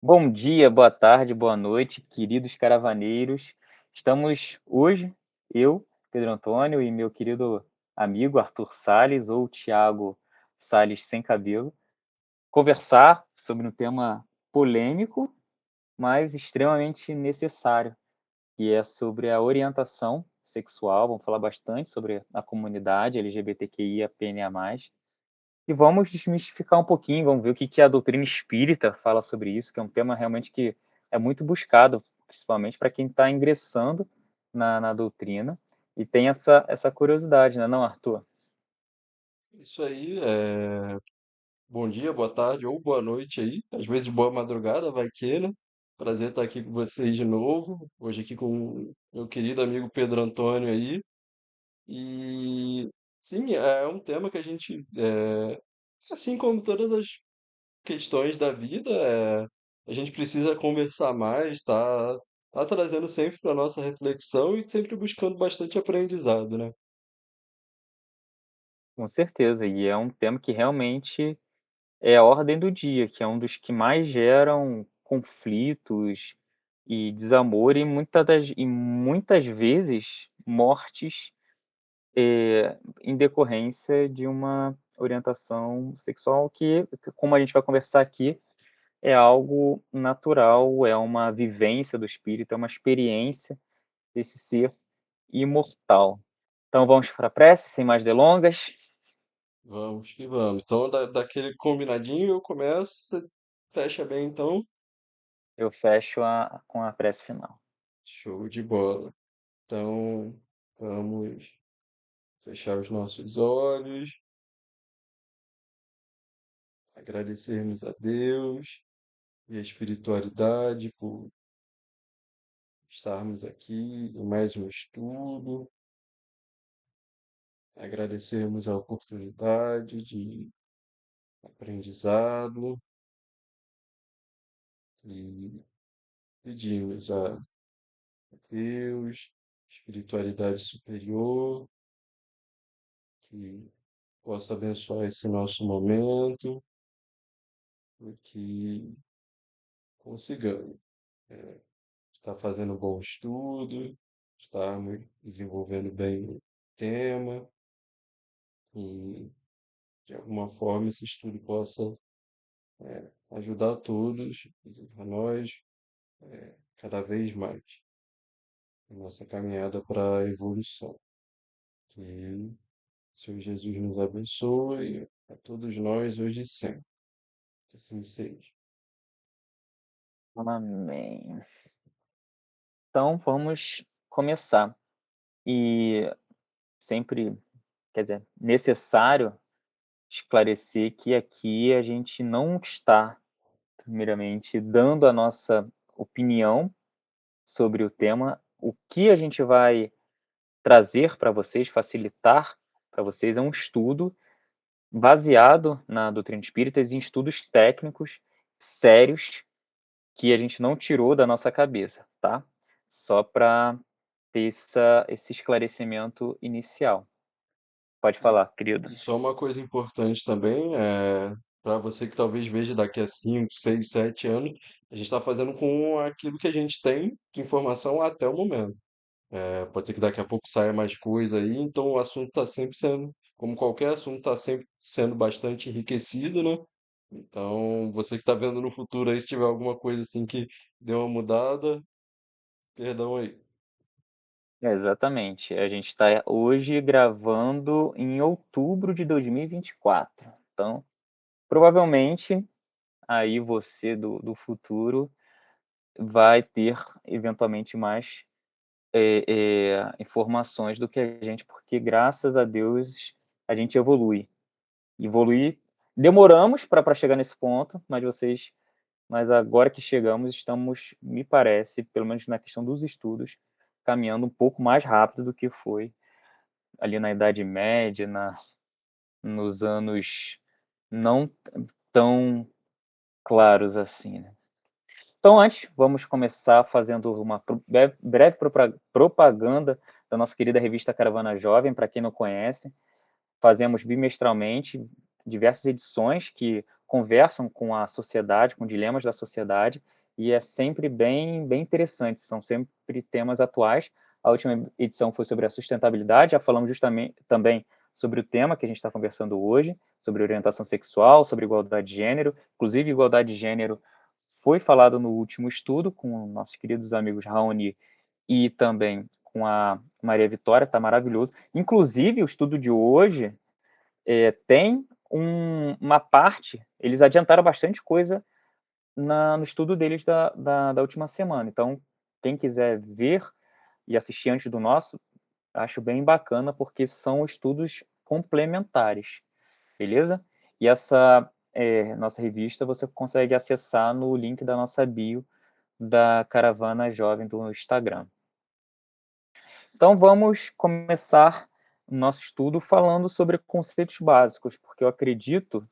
Bom dia, boa tarde, boa noite, queridos caravaneiros. Estamos hoje, eu, Pedro Antônio, e meu querido amigo Arthur Sales, ou Tiago Sales sem cabelo, conversar sobre um tema polêmico, mas extremamente necessário, que é sobre a orientação sexual. Vamos falar bastante sobre a comunidade LGBTQIAPNA+. E vamos desmistificar um pouquinho, vamos ver o que que a doutrina espírita fala sobre isso, que é um tema realmente que é muito buscado, principalmente para quem está ingressando na doutrina e tem essa curiosidade, né, não, Arthur? Isso aí, bom dia, boa tarde ou boa noite aí. Às vezes boa madrugada, vai que, né? Prazer estar aqui com vocês de novo. Hoje aqui com o meu querido amigo Pedro Antônio aí. E sim, é um tema que a gente, assim como todas as questões da vida, a gente precisa conversar mais, tá trazendo sempre para nossa reflexão e sempre buscando bastante aprendizado, né? Com certeza, e é um tema que realmente é a ordem do dia, que é um dos que mais geram conflitos e desamor e muitas vezes mortes, em decorrência de uma orientação sexual que, como a gente vai conversar aqui, é algo natural, é uma vivência do espírito, é uma experiência desse ser imortal. Então vamos para a prece, sem mais delongas. Vamos que vamos. Então, daquele combinadinho, eu começo, você fecha bem então. Eu fecho com a prece final. Show de bola. Então, vamos fechar os nossos olhos, agradecermos a Deus e a espiritualidade por estarmos aqui em mais um estudo, agradecermos a oportunidade de aprendizado e pedimos a Deus, espiritualidade superior, que possa abençoar esse nosso momento, e que consigamos estar fazendo um bom estudo, estarmos desenvolvendo bem o tema e, de alguma forma, esse estudo possa ajudar todos, a nós, cada vez mais, na nossa caminhada para a evolução. Que o Senhor Jesus nos abençoe a todos nós hoje e sempre. Que assim seja. Amém. Então vamos começar. E sempre, quer dizer, necessário esclarecer que aqui a gente não está, primeiramente, dando a nossa opinião sobre o tema. O que a gente vai trazer para vocês, facilitar para vocês, é um estudo baseado na doutrina espírita, em estudos técnicos sérios que a gente não tirou da nossa cabeça, tá? Só para ter esse esclarecimento inicial. Pode E, falar, querido. e só uma coisa importante também, para você que talvez veja daqui a 5, 6, 7 anos, a gente está fazendo com aquilo que a gente tem de informação até o momento. Pode ser que daqui a pouco saia mais coisa aí, então o assunto está sempre sendo, como qualquer assunto, está sempre sendo bastante enriquecido, né? Então, você que está vendo no futuro aí, se tiver alguma coisa assim que deu uma mudada, perdão aí. Exatamente. A gente está hoje gravando em outubro de 2024. Então, provavelmente, aí você do futuro vai ter eventualmente mais informações do que a gente, porque graças a Deus a gente evolui. Evoluir, demoramos para chegar nesse ponto, mas agora que chegamos, estamos, me parece, pelo menos na questão dos estudos, caminhando um pouco mais rápido do que foi ali na Idade Média, nos anos não tão claros assim, né? Então, antes, vamos começar fazendo uma breve propaganda da nossa querida revista Caravana Jovem, para quem não conhece. Fazemos bimestralmente diversas edições que conversam com a sociedade, com dilemas da sociedade, e é sempre bem interessante, são sempre temas atuais. A última edição foi sobre a sustentabilidade, já falamos justamente também sobre o tema que a gente está conversando hoje, sobre orientação sexual, sobre igualdade de gênero. Inclusive, igualdade de gênero foi falado no último estudo com nossos queridos amigos Raoni e também com a Maria Vitória, está maravilhoso. Inclusive, o estudo de hoje tem uma parte, eles adiantaram bastante coisa no estudo deles da última semana. Então, quem quiser ver e assistir antes do nosso, acho bem bacana, porque são estudos complementares, beleza? E essa nossa revista você consegue acessar no link da nossa bio da Caravana Jovem do Instagram. Então, vamos começar o nosso estudo falando sobre conceitos básicos, porque eu acredito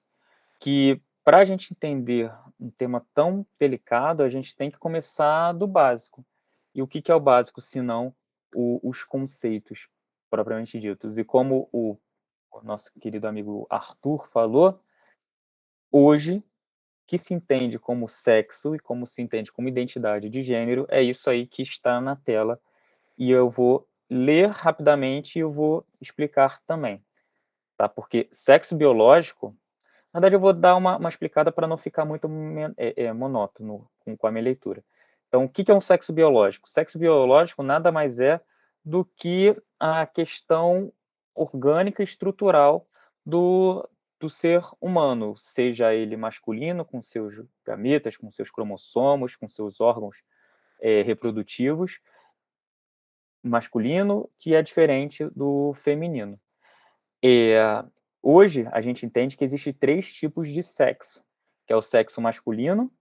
que para a gente entender um tema tão delicado, a gente tem que começar do básico. E o que é o básico, se não os conceitos propriamente ditos? E como o nosso querido amigo Arthur falou, hoje, que se entende como sexo e como se entende como identidade de gênero, é isso aí que está na tela. E eu vou ler rapidamente e eu vou explicar também, tá? Porque sexo biológico, na verdade, eu vou dar uma explicada para não ficar muito monótono com a minha leitura. Então, o que é um sexo biológico? Sexo biológico nada mais é do que a questão orgânica e estrutural do ser humano, seja ele masculino, com seus gametas, com seus cromossomos, com seus órgãos reprodutivos, masculino, que é diferente do feminino. Hoje, a gente entende que existem 3 tipos de sexo, que é o sexo masculino,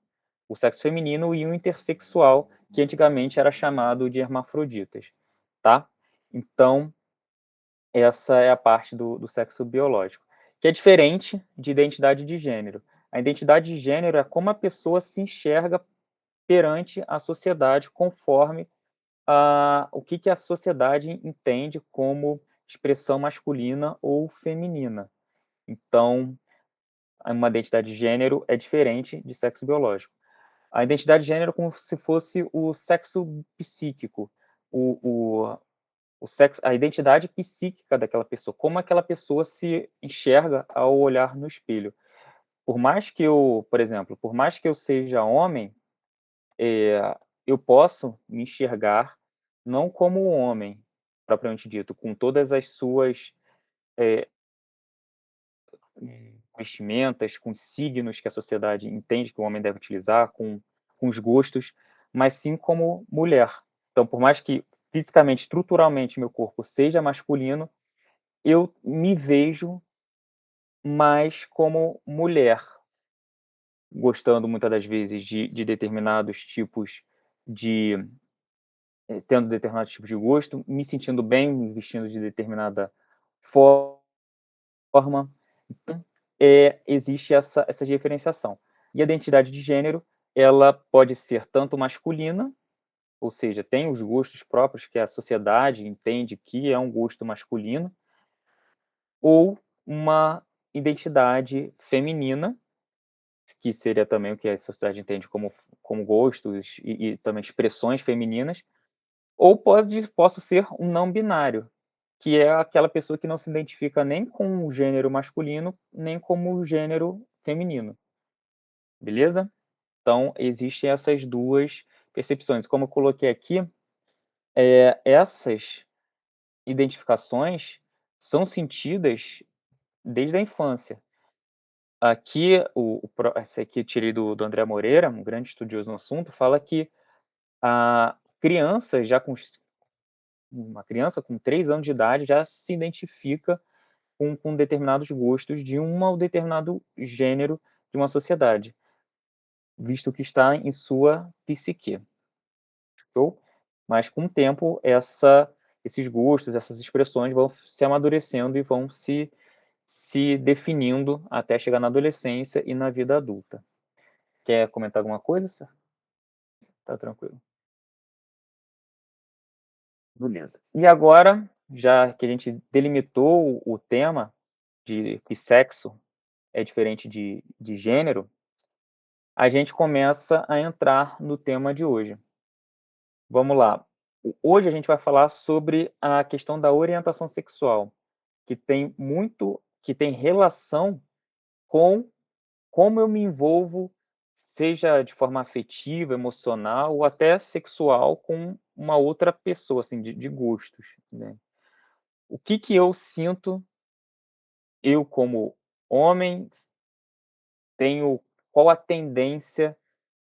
o sexo feminino e o intersexual, que antigamente era chamado de hermafroditas, tá? Então, essa é a parte do sexo biológico, que é diferente de identidade de gênero. A identidade de gênero é como a pessoa se enxerga perante a sociedade, conforme o que a sociedade entende como expressão masculina ou feminina. Então, uma identidade de gênero é diferente de sexo biológico. A identidade de gênero é como se fosse o sexo psíquico, o, o sexo, a identidade psíquica daquela pessoa, como aquela pessoa se enxerga ao olhar no espelho. Por mais que eu, por exemplo, por mais que eu seja homem, eu posso me enxergar não como um homem, propriamente dito, com todas as suas vestimentas, com signos que a sociedade entende que o homem deve utilizar, com os gostos, mas sim como mulher. Então, por mais que fisicamente, estruturalmente, meu corpo seja masculino, eu me vejo mais como mulher, gostando muitas das vezes de determinados tipos de tendo determinados tipos de gosto, me sentindo bem, me vestindo de determinada forma. Então, existe essa diferenciação. E a identidade de gênero, ela pode ser tanto masculina, ou seja, tem os gostos próprios que a sociedade entende que é um gosto masculino, ou uma identidade feminina, que seria também o que a sociedade entende como gostos e também expressões femininas, ou posso ser um não binário, que é aquela pessoa que não se identifica nem com o gênero masculino, nem como o gênero feminino, beleza? Então, existem essas 2 percepções. Como eu coloquei aqui, essas identificações são sentidas desde a infância. Aqui, esse aqui eu tirei do André Moreira, um grande estudioso no assunto, fala que a criança já com uma criança com 3 anos de idade já se identifica com determinados gostos de um ou determinado gênero de uma sociedade, visto que está em sua psique. Show? Mas com o tempo, esses gostos, essas expressões vão se amadurecendo e vão se definindo até chegar na adolescência e na vida adulta. Quer comentar alguma coisa, Sir? Tá tranquilo. Beleza. E agora, já que a gente delimitou o tema de sexo é diferente de gênero, a gente começa a entrar no tema de hoje. Vamos lá. Hoje a gente vai falar sobre a questão da orientação sexual, que tem relação com como eu me envolvo, seja de forma afetiva, emocional ou até sexual com uma outra pessoa, assim, de gostos, né. O que que eu sinto, eu como homem, tenho qual a tendência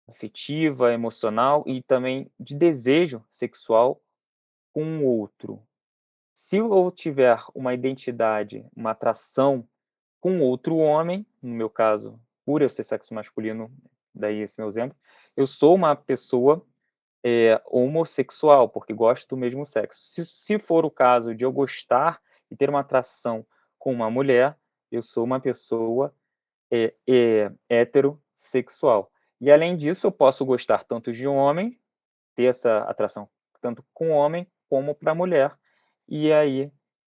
afetiva, emocional e também de desejo sexual com o outro. Se eu tiver uma identidade, uma atração com outro homem, no meu caso, por eu ser sexo masculino, daí esse meu exemplo, eu sou uma pessoa, homossexual, porque gosto do mesmo sexo. Se for o caso de eu gostar e ter uma atração com uma mulher, eu sou uma pessoa, heterossexual. E além disso, eu posso gostar tanto de homem, ter essa atração tanto com homem como para mulher. E aí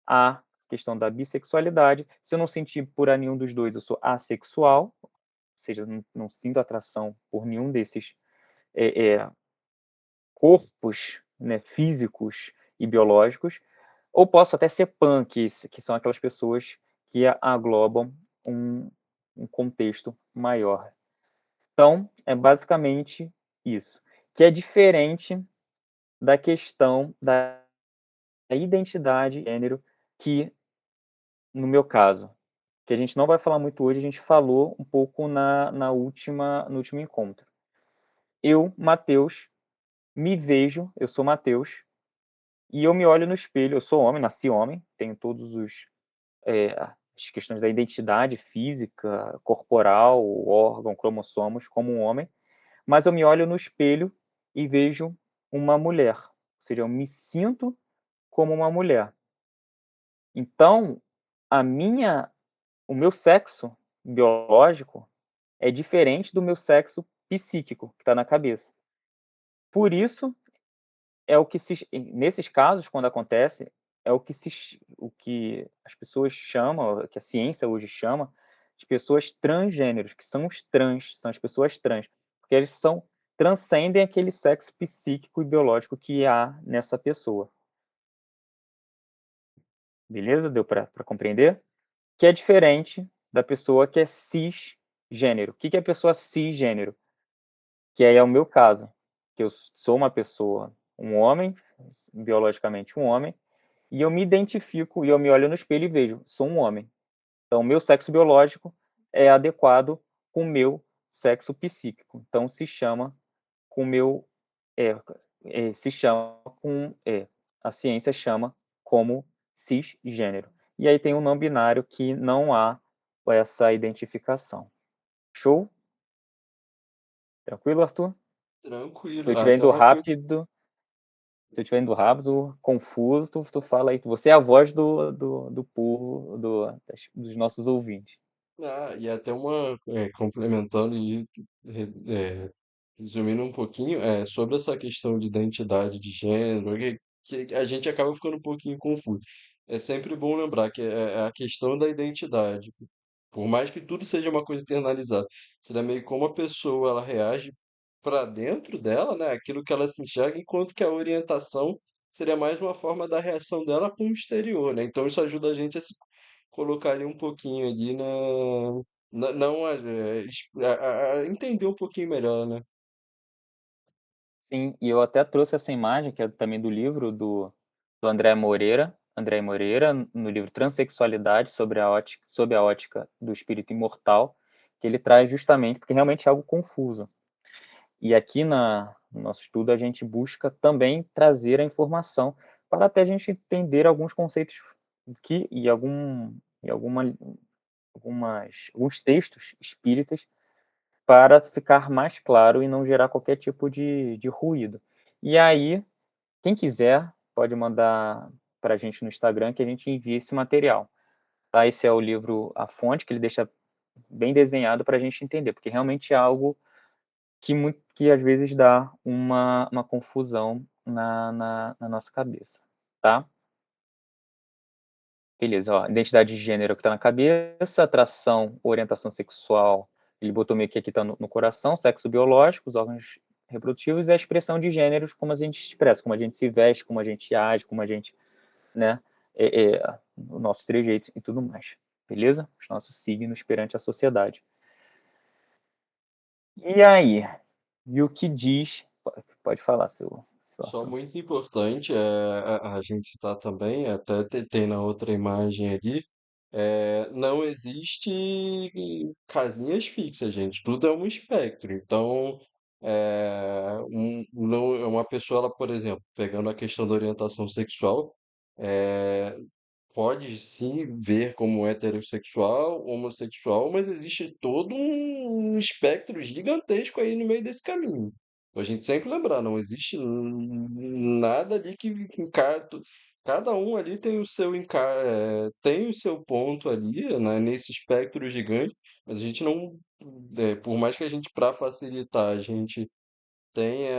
a questão da bissexualidade, se eu não sentir por a nenhum dos 2, eu sou assexual, ou seja, não sinto atração por nenhum desses, corpos, né, físicos e biológicos, ou posso até ser pan, que são aquelas pessoas que aglobam um contexto maior. Então, é basicamente isso, que é diferente da questão da identidade de gênero, que no meu caso, que a gente não vai falar muito hoje, a gente falou um pouco no último encontro. Eu, Matheus, me vejo, eu sou Matheus, e eu me olho no espelho, eu sou homem, nasci homem, tenho todos as questões da identidade física, corporal, órgão, cromossomos, como um homem, mas eu me olho no espelho e vejo uma mulher, ou seja, eu me sinto como uma mulher. Então, a minha o meu sexo biológico é diferente do meu sexo psíquico, que está na cabeça. Por isso, é o que se nesses casos, quando acontece, é o que as pessoas chamam, que a ciência hoje chama, de pessoas transgêneros, que são os trans, são as pessoas trans, porque eles transcendem aquele sexo psíquico e biológico que há nessa pessoa. Beleza? Deu para compreender? Que é diferente da pessoa que é cisgênero. O que que é a pessoa cisgênero? Que aí é o meu caso, que eu sou uma pessoa, um homem, biologicamente um homem, e eu me identifico e eu me olho no espelho e vejo, sou um homem. Então, o meu sexo biológico é adequado com o meu sexo psíquico. Então, se chama com o meu, é, se chama a ciência chama como cisgênero. E aí tem um não binário que não há essa identificação. Show? Tranquilo, Arthur? Se eu Tranquilo. Ah, estiver até indo uma coisa. rápido, confuso, tu fala aí. Você é a voz do povo, dos nossos ouvintes. Ah, e até uma, complementando e resumindo um pouquinho, sobre essa questão de identidade de gênero, que a gente acaba ficando um pouquinho confuso. É sempre bom lembrar que é a questão da identidade. Por mais que tudo seja uma coisa internalizada, seria meio como a pessoa ela reage para dentro dela, né? Aquilo que ela se enxerga, enquanto que a orientação seria mais uma forma da reação dela com o exterior, né? Então isso ajuda a gente a se colocar ali um pouquinho ali não a entender um pouquinho melhor, né? Sim, e eu até trouxe essa imagem, que é também do livro do André Moreira, no livro Transsexualidade, sob a ótica do espírito imortal, que ele traz justamente, porque realmente é algo confuso. E aqui no nosso estudo a gente busca também trazer a informação para até a gente entender alguns conceitos que e alguns textos espíritas para ficar mais claro e não gerar qualquer tipo de ruído. E aí, quem quiser pode mandar para a gente no Instagram que a gente envia esse material. Tá? Esse é o livro A Fonte, que ele deixa bem desenhado para a gente entender, porque realmente é algo que às vezes dá uma confusão na nossa cabeça, tá? Beleza, ó, identidade de gênero é o que tá na cabeça, atração, orientação sexual, ele botou meio que aqui tá no coração, sexo biológico, os órgãos reprodutivos e a expressão de gêneros, como a gente expressa, como a gente se veste, como a gente age, como a gente, né, os nossos trejeitos e tudo mais, beleza? Os nossos signos perante a sociedade. E aí? E o que diz? Pode falar, seu Só Arthur. muito importante a gente citar também, até tem na outra imagem ali, não existe casinhas fixas, gente. Tudo é um espectro. Então, não, uma pessoa, ela, por exemplo, pegando a questão da orientação sexual, é, pode sim ver como heterossexual, homossexual, mas existe todo um espectro gigantesco aí no meio desse caminho. A gente sempre lembrar, não existe nada ali que cada um ali tem o seu tem o seu ponto ali, né, nesse espectro gigante, mas a gente não, por mais que a gente, para facilitar, a gente tenha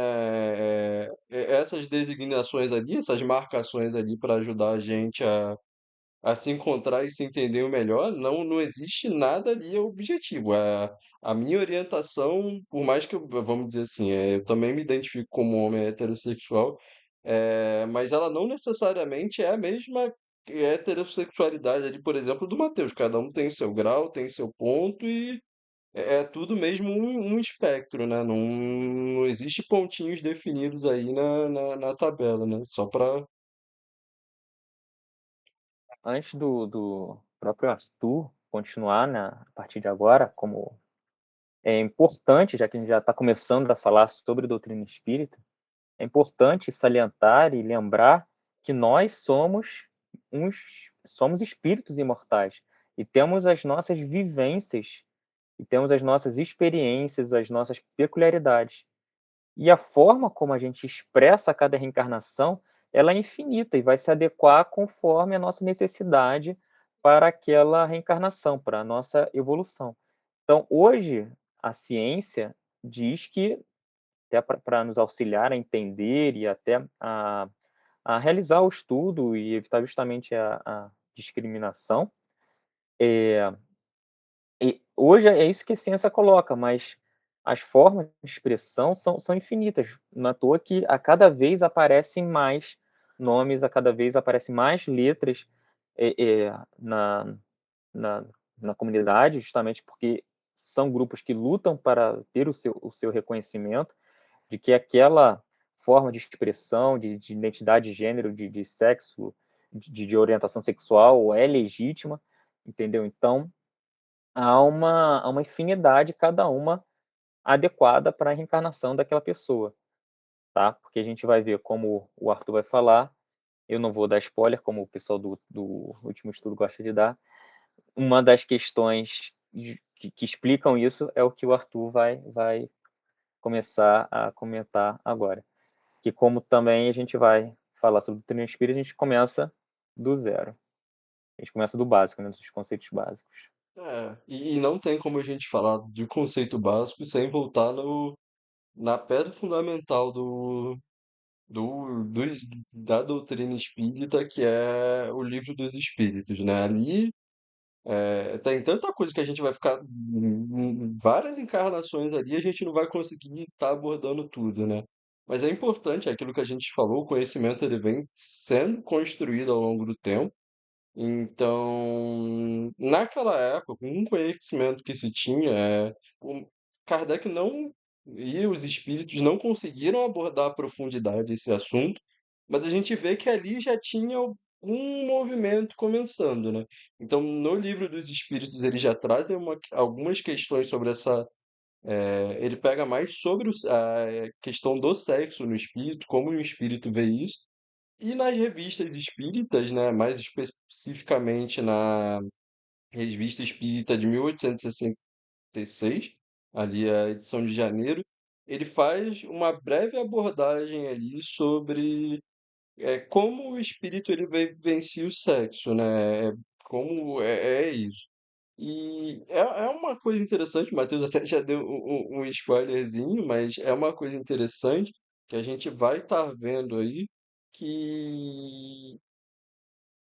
essas designações ali, essas marcações ali para ajudar a gente a se encontrar e se entender melhor, não existe nada ali objetivo. A minha orientação, por mais que eu, vamos dizer assim, eu também me identifico como homem heterossexual, mas ela não necessariamente é a mesma heterossexualidade ali, por exemplo, do Matheus. Cada um tem seu grau, tem seu ponto e é tudo mesmo um espectro, né? Não existe pontinhos definidos aí na tabela, né? Só para. Antes do próprio Arthur continuar, né, a partir de agora, como é importante, já que a gente já está começando a falar sobre doutrina espírita, é importante salientar e lembrar que nós somos espíritos imortais e temos as nossas vivências e temos as nossas experiências, as nossas peculiaridades. E a forma como a gente expressa cada reencarnação, ela é infinita e vai se adequar conforme a nossa necessidade para aquela reencarnação, para a nossa evolução. Então, hoje, a ciência diz que, até para nos auxiliar a entender e até a realizar o estudo e evitar justamente a discriminação, e hoje é isso que a ciência coloca, mas as formas de expressão são infinitas. Não é à toa que a cada vez aparecem mais nomes, a cada vez aparecem mais letras na, na, na comunidade, justamente porque são grupos que lutam para ter o seu reconhecimento, de que aquela forma de expressão, de identidade de gênero, de sexo, de orientação sexual é legítima, entendeu? Então, há uma infinidade, cada uma adequada para a reencarnação daquela pessoa, tá? Porque a gente vai ver, como o Arthur vai falar, eu não vou dar spoiler, como o pessoal do último estudo gosta de dar. Uma das questões que explicam isso é o que o Arthur vai começar a comentar agora. Que como também a gente vai falar sobre o treino espírita, a gente começa do zero. A gente começa do básico, né, dos conceitos básicos. E não tem como a gente falar de conceito básico sem voltar na pedra fundamental do, da doutrina espírita, que é o Livro dos Espíritos, né? Ali tem tanta coisa que a gente vai ficar várias encarnações ali, a gente não vai conseguir estar abordando tudo, né? Mas é importante, é aquilo que a gente falou, o conhecimento ele vem sendo construído ao longo do tempo. Então, naquela época, com o conhecimento que se tinha, o Kardec não e os espíritos não conseguiram abordar a profundidade esse assunto, mas a gente vê que ali já tinha um movimento começando, né? Então, no livro dos espíritos, eles já trazem algumas questões sobre essa. Ele pega mais sobre a questão do sexo no espírito, como o espírito vê isso. E nas revistas espíritas, né, mais especificamente na Revista Espírita de 1866, ali a edição de janeiro, ele faz uma breve abordagem ali sobre como o espírito ele vivencia o sexo, né? Como é isso. E é uma coisa interessante, o Matheus até já deu um spoilerzinho, mas é uma coisa interessante que a gente vai estar vendo aí, que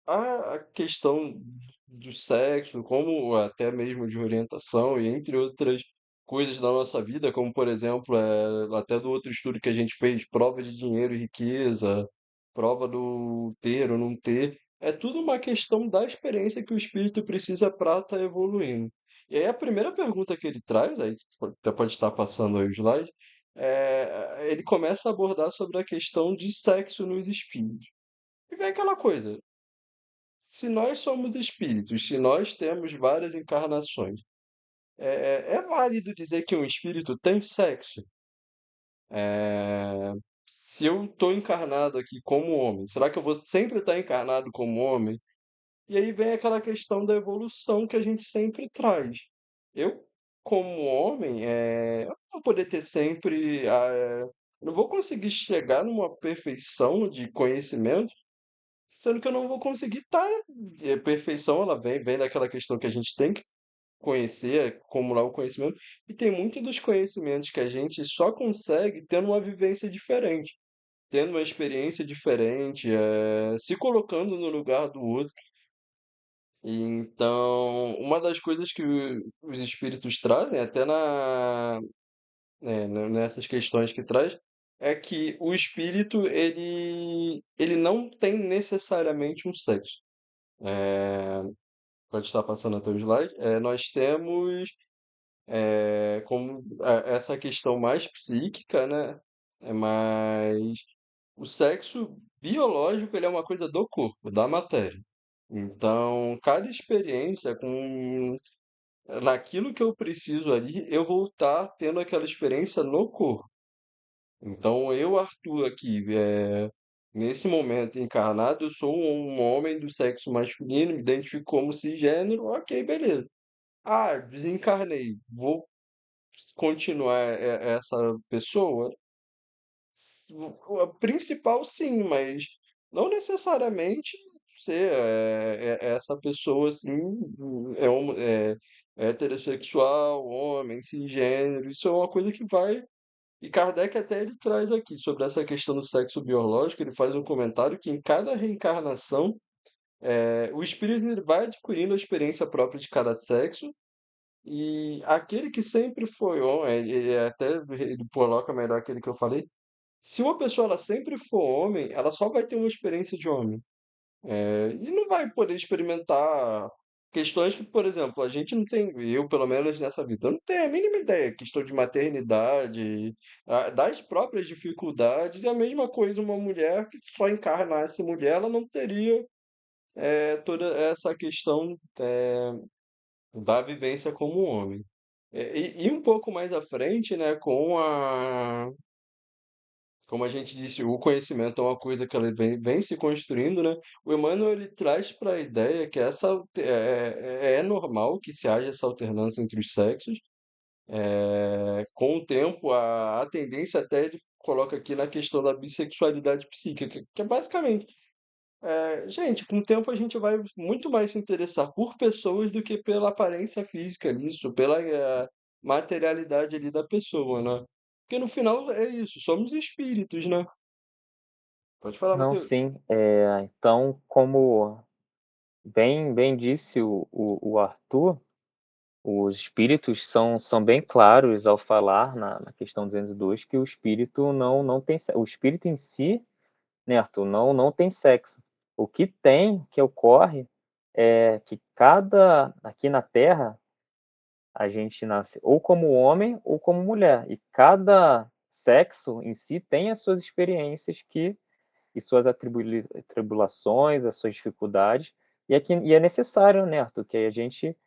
a questão do sexo, como até mesmo de orientação e entre outras coisas da nossa vida, como por exemplo, até do outro estudo que a gente fez, prova de dinheiro e riqueza, prova do ter ou não ter, é tudo uma questão da experiência que o espírito precisa para estar evoluindo. E aí a primeira pergunta que ele traz, aí você até pode estar passando aí o slide, ele começa a abordar sobre a questão de sexo nos espíritos. E vem aquela coisa, se nós somos espíritos, se nós temos várias encarnações, é válido dizer que um espírito tem sexo? É, se eu estou encarnado aqui como homem, será que eu vou sempre estar encarnado como homem? E aí vem aquela questão da evolução que a gente sempre traz. Eu, como homem, eu não vou poder ter sempre. Não vou conseguir chegar numa perfeição de conhecimento, sendo que eu não vou conseguir estar. Perfeição, ela vem daquela questão que a gente tem que conhecer, acumular o conhecimento, e tem muitos dos conhecimentos que a gente só consegue tendo uma vivência diferente, tendo uma experiência diferente, se colocando no lugar do outro. E então, uma das coisas que os espíritos trazem, até nessas questões que traz, é que o espírito ele não tem necessariamente um sexo. É, pode estar passando até o slide. Nós temos como essa questão mais psíquica, né? Mas o sexo biológico ele é uma coisa do corpo, da matéria. Então, cada experiência com naquilo que eu preciso ali, eu vou estar tendo aquela experiência no corpo. Então, eu, Arthur, aqui, nesse momento encarnado, eu sou um homem do sexo masculino, me identifico como cisgênero, ok, beleza. Ah, desencarnei, vou continuar essa pessoa? A principal, sim, mas não necessariamente ser essa pessoa assim, é heterossexual, homem, cisgênero, isso é uma coisa que vai. E Kardec até ele traz aqui sobre essa questão do sexo biológico, ele faz um comentário que em cada reencarnação, o espírito ele vai adquirindo a experiência própria de cada sexo, e aquele que sempre foi homem, ele até ele coloca melhor aquele que eu falei, se uma pessoa ela sempre for homem, ela só vai ter uma experiência de homem. E não vai poder experimentar questões que, por exemplo, a gente não tem, eu pelo menos nessa vida, eu não tenho a mínima ideia, questão de maternidade, das próprias dificuldades, e a mesma coisa uma mulher que só encarnasse mulher, ela não teria toda essa questão da vivência como homem. E um pouco mais à frente, né, como a gente disse, o conhecimento é uma coisa que ela vem se construindo, né? O Emmanuel ele traz para a ideia que é normal que se haja essa alternância entre os sexos. Com o tempo, a tendência até ele coloca aqui na questão da bissexualidade psíquica, que é basicamente, gente, com o tempo a gente vai muito mais se interessar por pessoas do que pela aparência física nisso, pela materialidade ali da pessoa, né? Porque no final é isso, somos espíritos, né? Pode falar, Não, Matheus. sim. Então, como bem disse o Arthur, os espíritos são bem claros ao falar na questão 202 que o espírito não tem o espírito em si, né, Arthur, não tem sexo. O que tem, que ocorre, é que cada aqui na Terra a gente nasce ou como homem ou como mulher, e cada sexo em si tem as suas experiências e suas atribulações, as suas dificuldades, e é necessário, né, Arthur, que a gente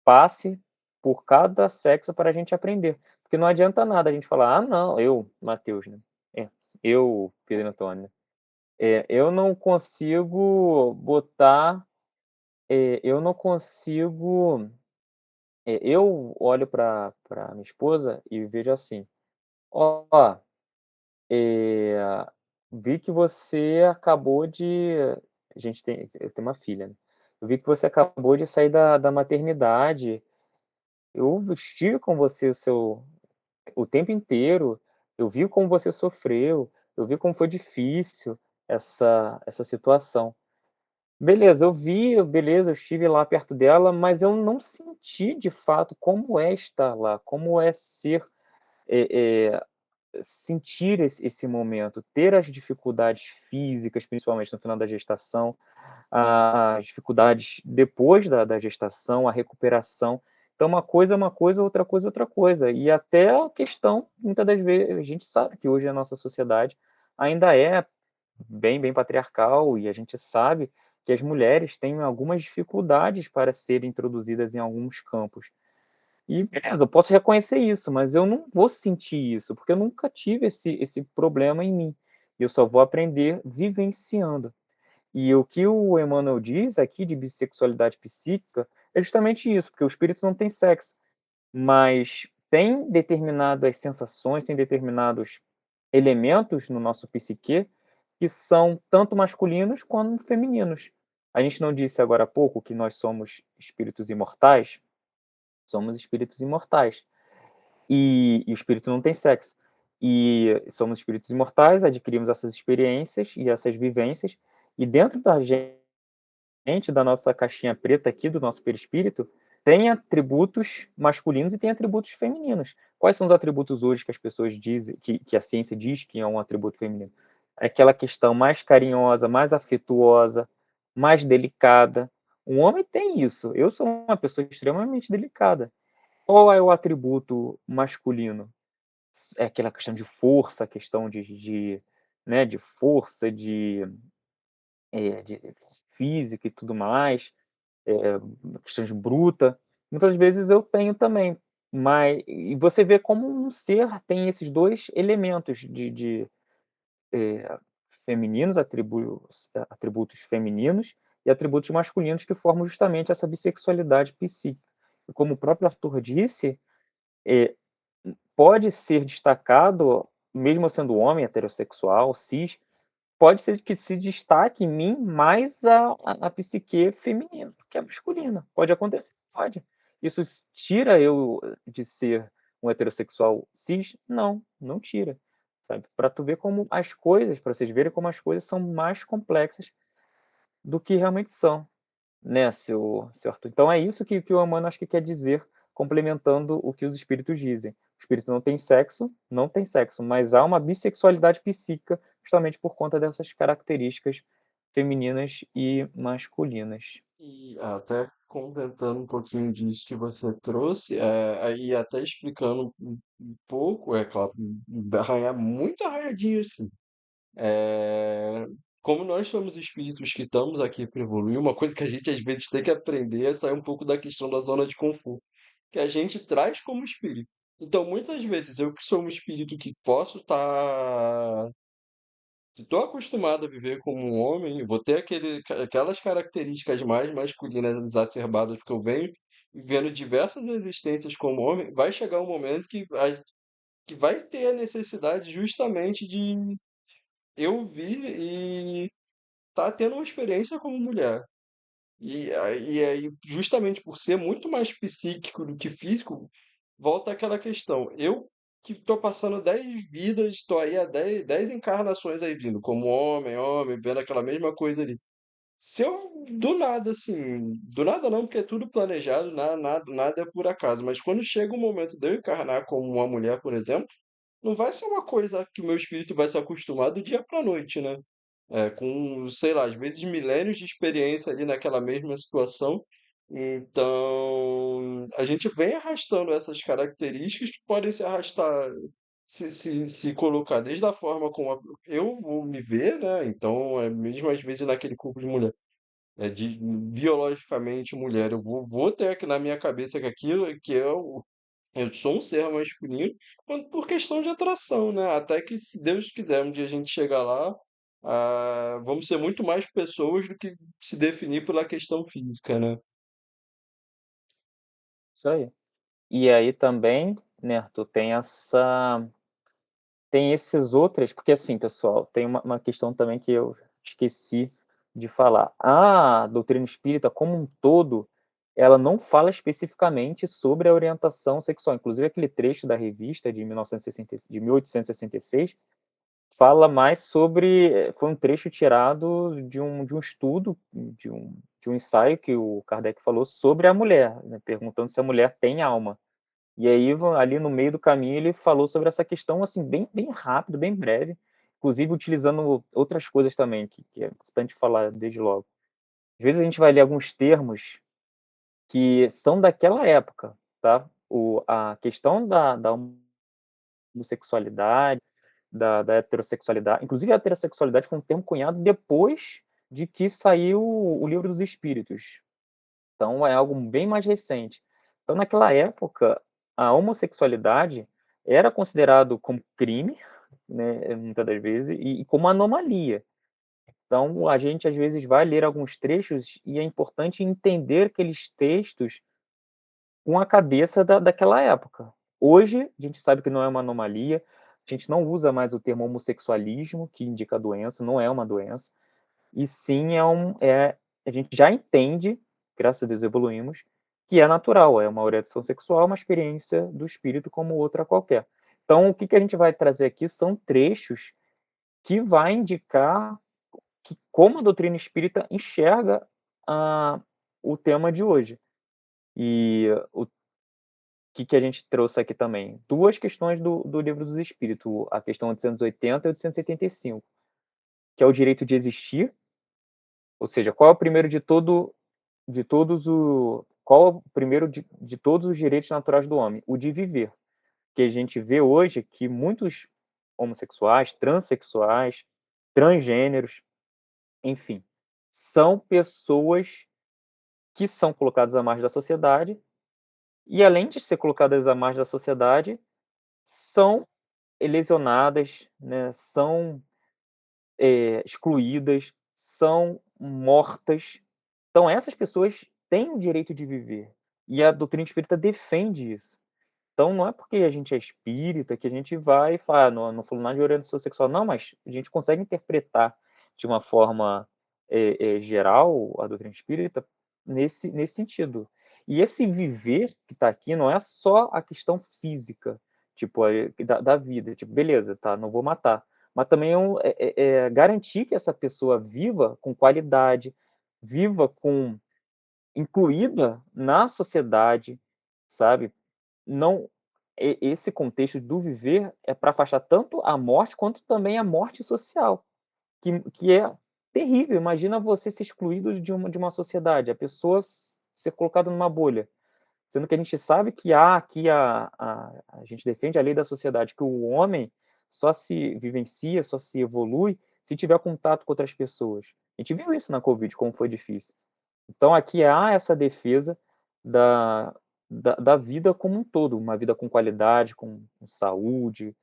passe por cada sexo para a gente aprender. Porque não adianta nada a gente falar, ah, não, eu, Matheus, né? É, eu, Pedro Antônio, eu não consigo botar, eu não consigo. Eu olho para minha esposa e vejo assim: ó, eh, vi que você acabou de. Eu tenho uma filha, né? Eu vi que você acabou de sair da maternidade. Eu estive com você o tempo inteiro, eu vi como você sofreu, eu vi como foi difícil essa situação. beleza, eu vi, beleza, eu estive lá perto dela, mas eu não senti de fato como é estar lá, como é ser, eh sentir esse momento, ter as dificuldades físicas, principalmente no final da gestação, as dificuldades depois da gestação, a recuperação. Então uma coisa é uma coisa, outra coisa é outra coisa. E até a questão, muitas das vezes, a gente sabe que hoje a nossa sociedade ainda é bem patriarcal e a gente sabe que as mulheres têm algumas dificuldades para serem introduzidas em alguns campos. E beleza, eu posso reconhecer isso, mas eu não vou sentir isso, porque eu nunca tive esse problema em mim. Eu só vou aprender vivenciando. E o que o Emmanuel diz aqui de bissexualidade psíquica é justamente isso, porque o espírito não tem sexo, mas tem determinadas sensações, tem determinados elementos no nosso psique que são tanto masculinos quanto femininos. A gente não disse agora há pouco que nós somos espíritos imortais? Somos espíritos imortais. E o espírito não tem sexo. E somos espíritos imortais, adquirimos essas experiências e essas vivências, e dentro da gente, da nossa caixinha preta aqui, do nosso perispírito, tem atributos masculinos e tem atributos femininos. Quais são os atributos hoje que as pessoas dizem, que a ciência diz que é um atributo feminino? É aquela questão mais carinhosa, mais afetuosa, mais delicada. Um homem tem isso. Eu sou uma pessoa extremamente delicada. Qual é o atributo masculino? É aquela questão de força, questão né, de força, de força física e tudo mais, questões bruta. Muitas vezes eu tenho também, mas e você vê como um ser tem esses 2 elementos eh, femininos, atributos femininos e atributos masculinos que formam justamente essa bissexualidade psíquica. E como o próprio Arthur disse, eh, pode ser destacado, mesmo eu sendo homem heterossexual, cis, pode ser que se destaque em mim mais a psique feminina, que é masculina. Pode acontecer? Pode. Isso tira eu de ser um heterossexual cis? Não, não tira, sabe. Para tu ver como as coisas, para vocês verem como as coisas são mais complexas do que realmente são. Né, seu Arthur. Então é isso que o Emmanuel acho que quer dizer, complementando o que os espíritos dizem. O espírito não tem sexo, não tem sexo, mas há uma bissexualidade psíquica, justamente por conta dessas características femininas e masculinas. E até comentando um pouquinho disso que você trouxe, aí até explicando um pouco, é claro, arranhar muito arranhadinho assim. É, como nós somos espíritos que estamos aqui para evoluir, uma coisa que a gente às vezes tem que aprender é sair um pouco da questão da zona de conforto, que a gente traz como espírito. Então, muitas vezes, eu que sou um espírito que posso estar. Estou acostumado a viver como um homem, vou ter aquelas características mais masculinas exacerbadas que eu venho vivendo diversas existências como homem. Vai chegar um momento que vai ter a necessidade justamente de eu vir e tá tendo uma experiência como mulher. E aí, justamente por ser muito mais psíquico do que físico, volta àquela questão. Eu que estou passando 10 vidas, estou aí há 10 encarnações aí vindo, como homem, vendo aquela mesma coisa ali. Se eu, do nada, assim, do nada não, porque é tudo planejado, nada é por acaso, mas quando chega o momento de eu encarnar como uma mulher, por exemplo, não vai ser uma coisa que o meu espírito vai se acostumar do dia para noite, né? Com, sei lá, às vezes milênios de experiência ali naquela mesma situação. Então, a gente vem arrastando essas características que podem se arrastar, se colocar desde a forma como eu vou me ver, né? Então, mesmo às vezes naquele corpo de mulher, biologicamente mulher, vou ter aqui na minha cabeça que aquilo que eu sou um ser masculino, mas por questão de atração, né? Até que, se Deus quiser, um dia a gente chegar lá, vamos ser muito mais pessoas do que se definir pela questão física, né? Isso aí. E aí também, né, Arthur, tem esses outras porque assim, pessoal, tem uma questão também que eu esqueci de falar. A doutrina espírita, como um todo, ela não fala especificamente sobre a orientação sexual. Inclusive, aquele trecho da revista de 1866 fala mais sobre. Foi um trecho tirado de um estudo, de um ensaio que o Kardec falou sobre a mulher, né, perguntando se a mulher tem alma. E aí, ali no meio do caminho, ele falou sobre essa questão, assim, bem, bem rápido, bem breve, inclusive utilizando outras coisas também, que é importante falar desde logo. Às vezes a gente vai ler alguns termos que são daquela época, tá? A questão da homossexualidade, da heterossexualidade. Inclusive, a heterossexualidade foi um termo cunhado depois de que saiu o Livro dos Espíritos. Então, é algo bem mais recente. Então, naquela época, a homossexualidade era considerado como crime, né, muitas das vezes, e como anomalia. Então, a gente às vezes vai ler alguns trechos e é importante entender aqueles textos com a cabeça daquela época. Hoje, a gente sabe que não é uma anomalia, a gente não usa mais o termo homossexualismo, que indica doença, não é uma doença, e sim a gente já entende, graças a Deus evoluímos, que é natural, é uma orientação sexual, uma experiência do espírito como outra qualquer. Então, o que que a gente vai trazer aqui são trechos que vai indicar que como a doutrina espírita enxerga a o tema de hoje. E o que a gente trouxe aqui também? Duas questões do Livro dos Espíritos, a questão 880 e 875, que é o direito de existir, ou seja, qual é o primeiro de todos o qual é o primeiro de todos os direitos naturais do homem? O de viver. Que a gente vê hoje que muitos homossexuais, transexuais, transgêneros, enfim, são pessoas que são colocadas à margem da sociedade e, além de ser colocadas à margem da sociedade, são lesionadas, né, são, excluídas, são mortas. Então essas pessoas têm o direito de viver, e a doutrina espírita defende isso. Então não é porque a gente é espírita que a gente vai falar: "Ah, não falou nada de orientação sexual", não, mas a gente consegue interpretar de uma forma, geral a doutrina espírita nesse sentido. E esse viver que está aqui não é só a questão física, tipo, da vida, tipo, beleza, tá, não vou matar, mas também garantir que essa pessoa viva com qualidade, viva com incluída na sociedade, sabe. Não esse contexto do viver é para afastar tanto a morte, quanto também a morte social, que é terrível. Imagina você ser excluído de uma sociedade, a pessoa ser colocada numa bolha, sendo que a gente sabe que há aqui a gente defende a lei da sociedade, que o homem só se vivencia, só se evolui, se tiver contato com outras pessoas. A gente viu isso na covid, como foi difícil. Então aqui há essa defesa da da vida como um todo, uma vida com qualidade, com saúde,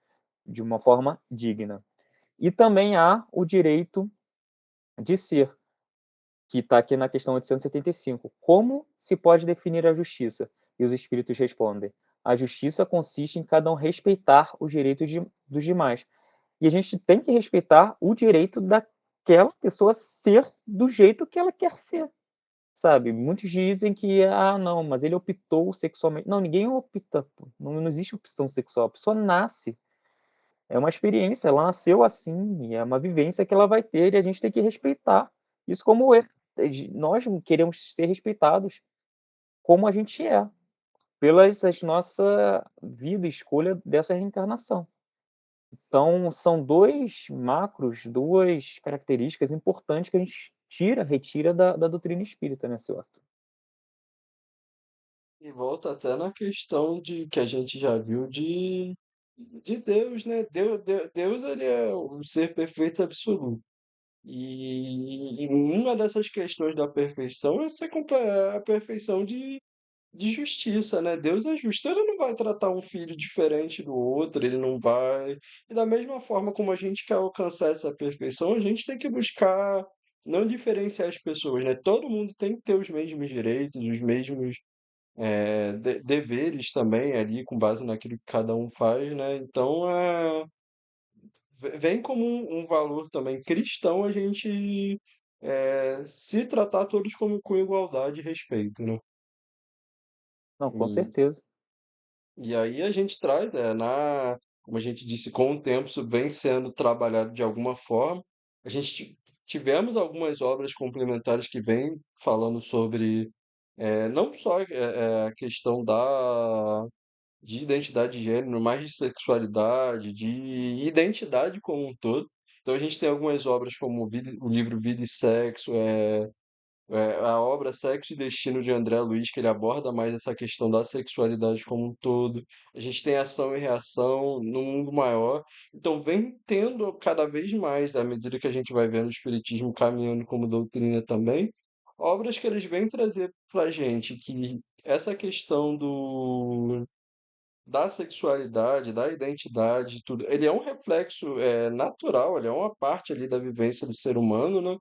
de uma forma digna. E também há o direito de ser, que está aqui na questão 875. Como se pode definir a justiça? E os espíritos respondem: a justiça consiste em cada um respeitar os direitos dos demais. E a gente tem que respeitar o direito daquela pessoa ser do jeito que ela quer ser. Sabe, muitos dizem que: "Ah, não, mas ele optou sexualmente". Não, ninguém opta, pô, não existe opção sexual, a pessoa nasce, é uma experiência, ela nasceu assim, e é uma vivência que ela vai ter e a gente tem que respeitar. Isso como nós queremos ser respeitados como a gente é, pelas as nossa vida e escolha dessa reencarnação. Então são 2 macros, 2 características importantes que a gente retira da doutrina espírita, né, seu Arthur. E volta até na questão de que a gente já viu de Deus, né? Deus, ele é o ser perfeito absoluto. E uma dessas questões da perfeição é ser a perfeição de justiça, né? Deus é justo, ele não vai tratar um filho diferente do outro, ele não vai. E da mesma forma como a gente quer alcançar essa perfeição, a gente tem que buscar não diferenciar as pessoas, né? Todo mundo tem que ter os mesmos direitos, os mesmos deveres também ali, com base naquilo que cada um faz, né? Então, vem como um valor também cristão a gente se tratar todos como com igualdade e respeito, né? Não, com E, certeza. e aí a gente traz, como a gente disse, com o tempo isso vem sendo trabalhado de alguma forma. A gente tivemos algumas obras complementares que vêm falando sobre não só a questão de identidade de gênero, mais de sexualidade, de identidade como um todo. Então a gente tem algumas obras como o livro Vida e Sexo, a obra Sexo e Destino de André Luiz, que ele aborda mais essa questão da sexualidade como um todo. A gente tem Ação e Reação no Mundo Maior. Então vem tendo cada vez mais, à medida que a gente vai vendo o Espiritismo caminhando como doutrina também, obras que eles vêm trazer pra gente, que essa questão da sexualidade, da identidade, tudo, ele é um reflexo natural, ele é uma parte ali da vivência do ser humano, né?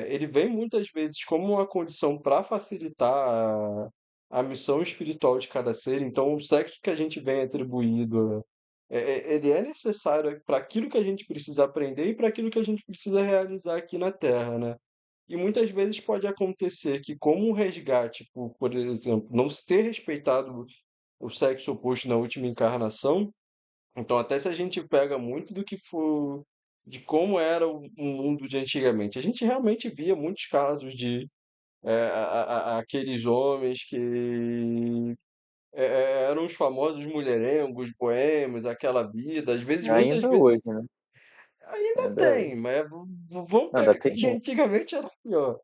Ele vem muitas vezes como uma condição para facilitar a missão espiritual de cada ser. Então, o sexo que a gente vem atribuído, ele é necessário para aquilo que a gente precisa aprender e para aquilo que a gente precisa realizar aqui na Terra, né? E muitas vezes pode acontecer que, como um resgate, por exemplo, não se ter respeitado o sexo oposto na última encarnação, então, até se a gente pega muito do que foi, de como era o mundo de antigamente, a gente realmente via muitos casos de aqueles homens que eram os famosos mulherengos, boêmios, aquela vida, às vezes, muitas Ainda vezes, hoje, né? ainda Ainda hoje. tem, mas vamos Não, ainda pegar tem que muito. antigamente era pior.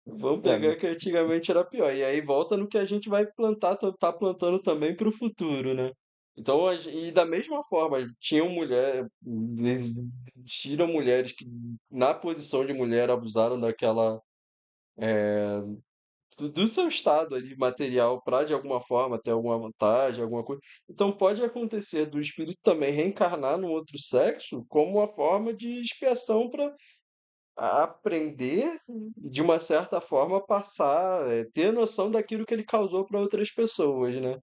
Vamos É, pegar que antigamente era pior. E aí volta no que a gente vai plantar, tá plantando também para o futuro, né? Então, e da mesma forma, tinham eles tiram mulheres que na posição de mulher abusaram do seu estado ali material para de alguma forma ter alguma vantagem, alguma coisa. Então pode acontecer do espírito também reencarnar no outro sexo como uma forma de expiação para aprender, de uma certa forma, passar, ter noção daquilo que ele causou para outras pessoas, né?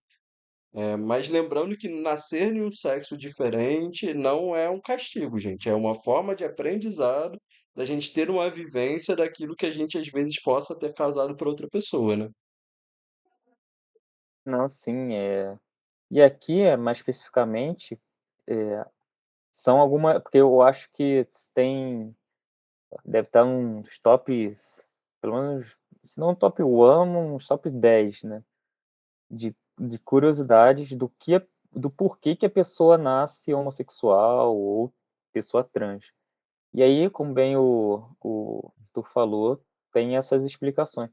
Mas lembrando que nascer em um sexo diferente não é um castigo, gente. É uma forma de aprendizado da gente ter uma vivência daquilo que a gente às vezes possa ter causado para outra pessoa, né? não, sim, e aqui, mais especificamente, eh, são alguma porque eu acho que tem deve estar uns tops, pelo menos, se não top 1, uns top 10, né, de curiosidades do porquê que a pessoa nasce homossexual ou pessoa trans. E aí, como bem o tu falou, tem essas explicações.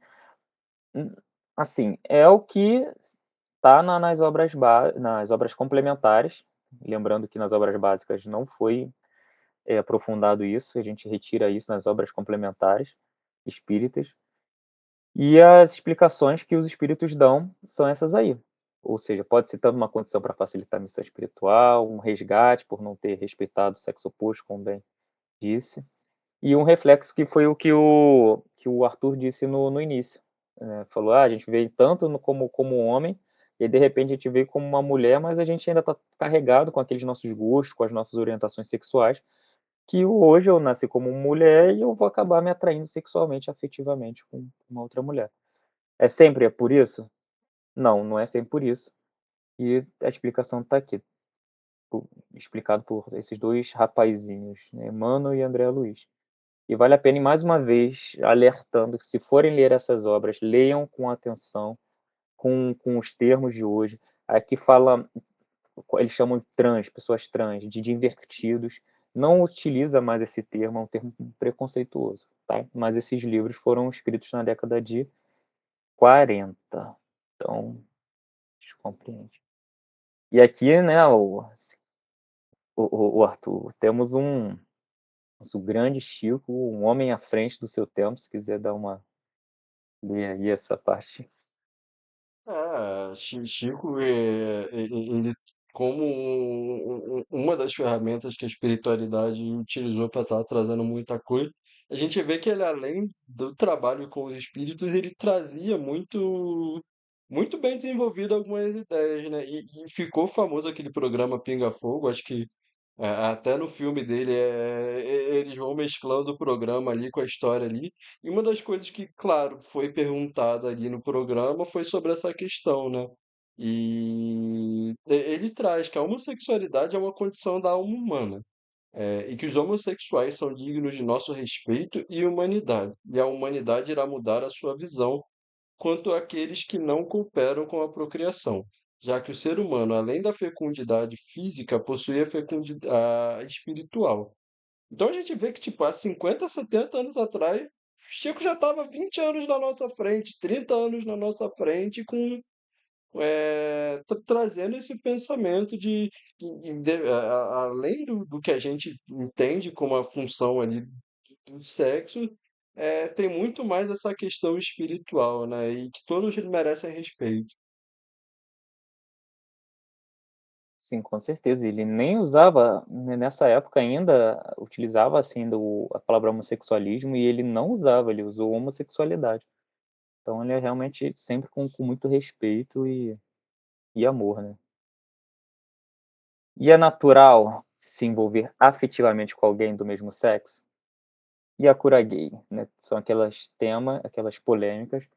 Hum, assim, é o que está nas obras complementares, lembrando que nas obras básicas não foi, aprofundado isso, a gente retira isso nas obras complementares espíritas, e as explicações que os espíritos dão são essas aí. Ou seja, pode ser tanto uma condição para facilitar a missão espiritual, um resgate por não ter respeitado o sexo oposto, como bem disse, e um reflexo que foi o que o Arthur disse no início, falou: "Ah, a gente veio tanto como homem, e aí de repente a gente veio como uma mulher, mas a gente ainda está carregado com aqueles nossos gostos, com as nossas orientações sexuais, que hoje eu nasci como mulher e eu vou acabar me atraindo sexualmente, afetivamente com uma outra mulher". É por isso? Não, não é sempre por isso, e a explicação está aqui, po explicado por esses 2 rapazinhos, né, Mano e André Luiz. E vale a pena, e mais uma vez, alertando que se forem ler essas obras, leiam com atenção, com os termos de hoje. Aqui fala, eles chamam de trans, pessoas trans, de invertidos. Não utiliza mais esse termo, é um termo preconceituoso, tá? Mas esses livros foram escritos na década de 40. Então, compreende. E aqui, né, o Arthur, temos nosso grande Chico, um homem à frente do seu tempo, se quiser dar uma ler aí essa parte. Chico, ele, como uma das ferramentas que a espiritualidade utilizou para estar trazendo muita coisa, a gente vê que ele, além do trabalho com os espíritos, ele trazia muito bem desenvolvido algumas ideias, né? E ficou famoso aquele programa Pinga Fogo, acho que até no filme dele, eles vão mesclando o programa ali com a história ali. E uma das coisas que, claro, foi perguntada ali no programa foi sobre essa questão, né? E ele traz que a homossexualidade é uma condição da alma humana, e que os homossexuais são dignos de nosso respeito e humanidade, e a humanidade irá mudar a sua visão quanto àqueles que não cooperam com a procriação, já que o ser humano, além da fecundidade física, possui a fecundidade espiritual. Então a gente vê que, tipo, há 50, 70 anos atrás, Chico já estava 20 anos na nossa frente, 30 anos na nossa frente, trazendo esse pensamento além do que a gente entende como a função ali do sexo, tem muito mais essa questão espiritual, né? E que todos merecem respeito. Sim, com certeza. Ele nem usava, né, nessa época ainda, utilizava assim a palavra homossexualismo e ele não usava, ele usou homossexualidade. Então ele é realmente sempre com muito respeito e amor, né. E é natural se envolver afetivamente com alguém do mesmo sexo? E a cura gay, né, são aquelas polêmicas,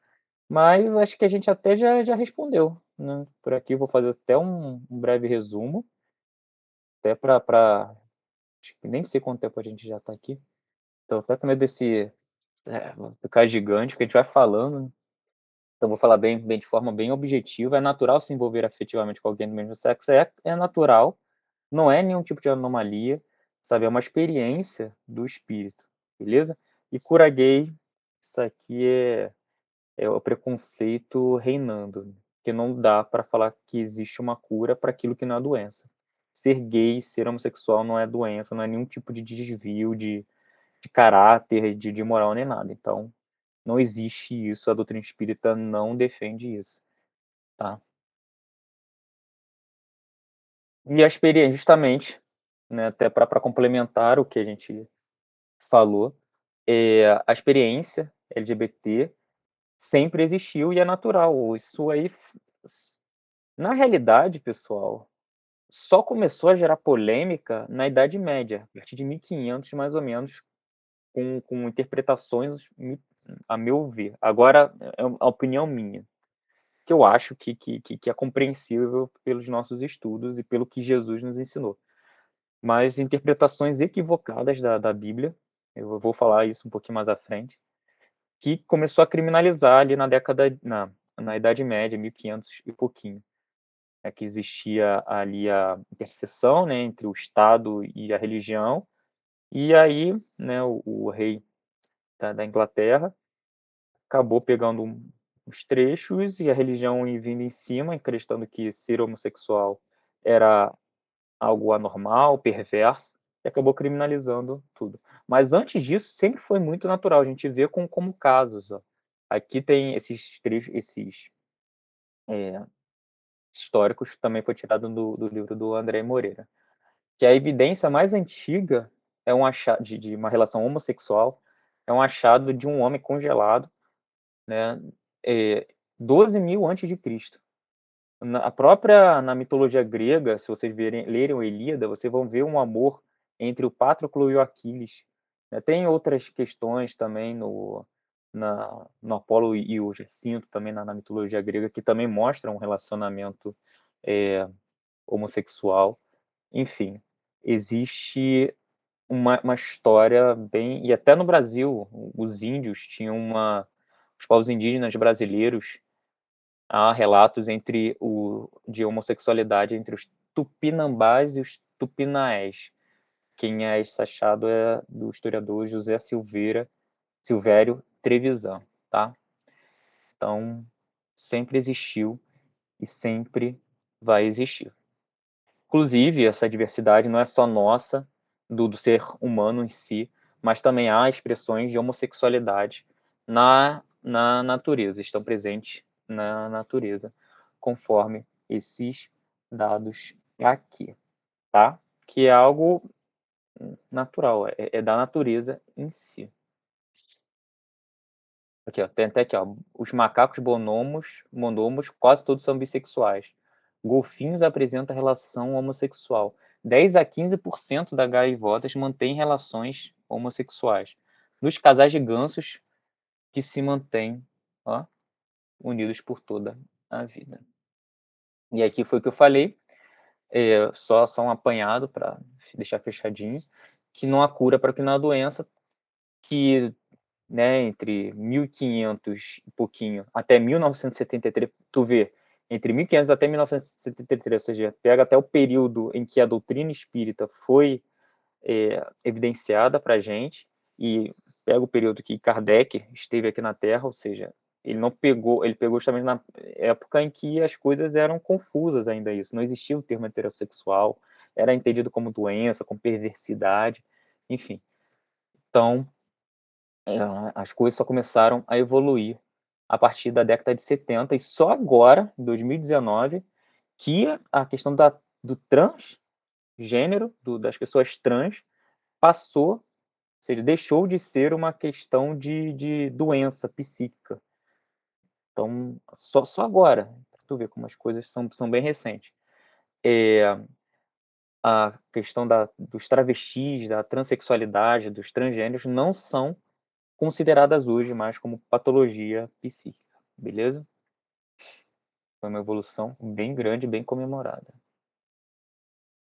mas acho que a gente até já respondeu, né. Por aqui eu vou fazer até um breve resumo, até para acho que nem sei quanto tempo a gente já está aqui, então até com medo ficar gigante, porque a gente vai falando, né. Então vou falar bem de forma bem objetiva, é natural se envolver afetivamente com alguém do mesmo sexo, é natural, não é nenhum tipo de anomalia, sabe, é uma experiência do espírito, beleza? E cura gay, isso aqui é o preconceito reinando, que não dá para falar que existe uma cura para aquilo que não é doença. Ser gay, ser homossexual não é doença, não é nenhum tipo de desvio de caráter, de moral nem nada. Então, não existe isso, a doutrina espírita não defende isso, tá? E a experiência, justamente, né, até para complementar o que a gente falou, a experiência LGBT sempre existiu e é natural. Isso aí, na realidade, pessoal, só começou a gerar polêmica na Idade Média, a partir de 1500 mais ou menos, com interpretações, a meu ver. Agora, é a opinião minha, que eu acho que é compreensível pelos nossos estudos e pelo que Jesus nos ensinou. Mas interpretações equivocadas da Bíblia, eu vou falar isso um pouquinho mais à frente, que começou a criminalizar ali na Idade Média, 1500 e pouquinho, que existia ali a interseção, né, entre o Estado e a religião, e aí, né, o rei da Inglaterra acabou pegando uns trechos e a religião vindo em cima, acreditando que ser homossexual era algo anormal, perverso, e acabou criminalizando tudo. Mas antes disso, sempre foi muito natural, a gente vê como casos, ó. Aqui tem esses trechos, esses eh, históricos, também foi tirado do livro do André Moreira, que a evidência mais antiga é um achado de uma relação homossexual, é um achado de um homem congelado, né, 12.000 antes de Cristo. Na mitologia grega, se vocês lerem o Ilíada, vocês vão ver um amor entre o Patroclo e o Aquiles, né. Tem outras questões também no Apolo e o Jacinto, também na mitologia grega, que também mostram um relacionamento, eh, homossexual. Enfim, existe uma história bem, e até no Brasil, os índios tinham os povos indígenas brasileiros, há relatos de homossexualidade entre os tupinambás e os tupinaés. Quem é esse achado é do historiador José Silvério Trevisan, tá? Então, sempre existiu e sempre vai existir. Inclusive, essa diversidade não é só nossa, do ser humano em si, mas também há expressões de homossexualidade na natureza, estão presentes na natureza, conforme esses dados aqui, tá? Que é algo natural, é da natureza em si. Aqui, ó, tem até aqui, ó, os macacos bonomos quase todos são bissexuais. Golfinhos apresentam relação homossexual. 10 a 15% das gaivotas mantêm relações homossexuais. Nos casais de gansos que se mantêm, ó, unidos por toda a vida. E aqui foi o que eu falei, só um apanhado para deixar fechadinho, que não há cura para que não há doença, que, né, entre 1500 e pouquinho até 1973, tu vê, entre 1500 até 1973, ou seja, pega até o período em que a doutrina espírita foi evidenciada para a gente, e pega o período que Kardec esteve aqui na Terra, ou seja, ele pegou justamente na época em que as coisas eram confusas ainda isso, não existia o termo heterossexual, era entendido como doença, como perversidade, enfim. Então, as coisas só começaram a evoluir a partir da década de 70 e só agora, em 2019, que a questão do transgênero, das pessoas trans, passou, ou seja, deixou de ser uma questão de doença psíquica. Então, só agora, pra tu ver como as coisas são bem recentes. A questão dos travestis, da transexualidade, dos transgêneros, não são consideradas hoje mais como patologia psíquica, beleza? Foi uma evolução bem grande, bem comemorada.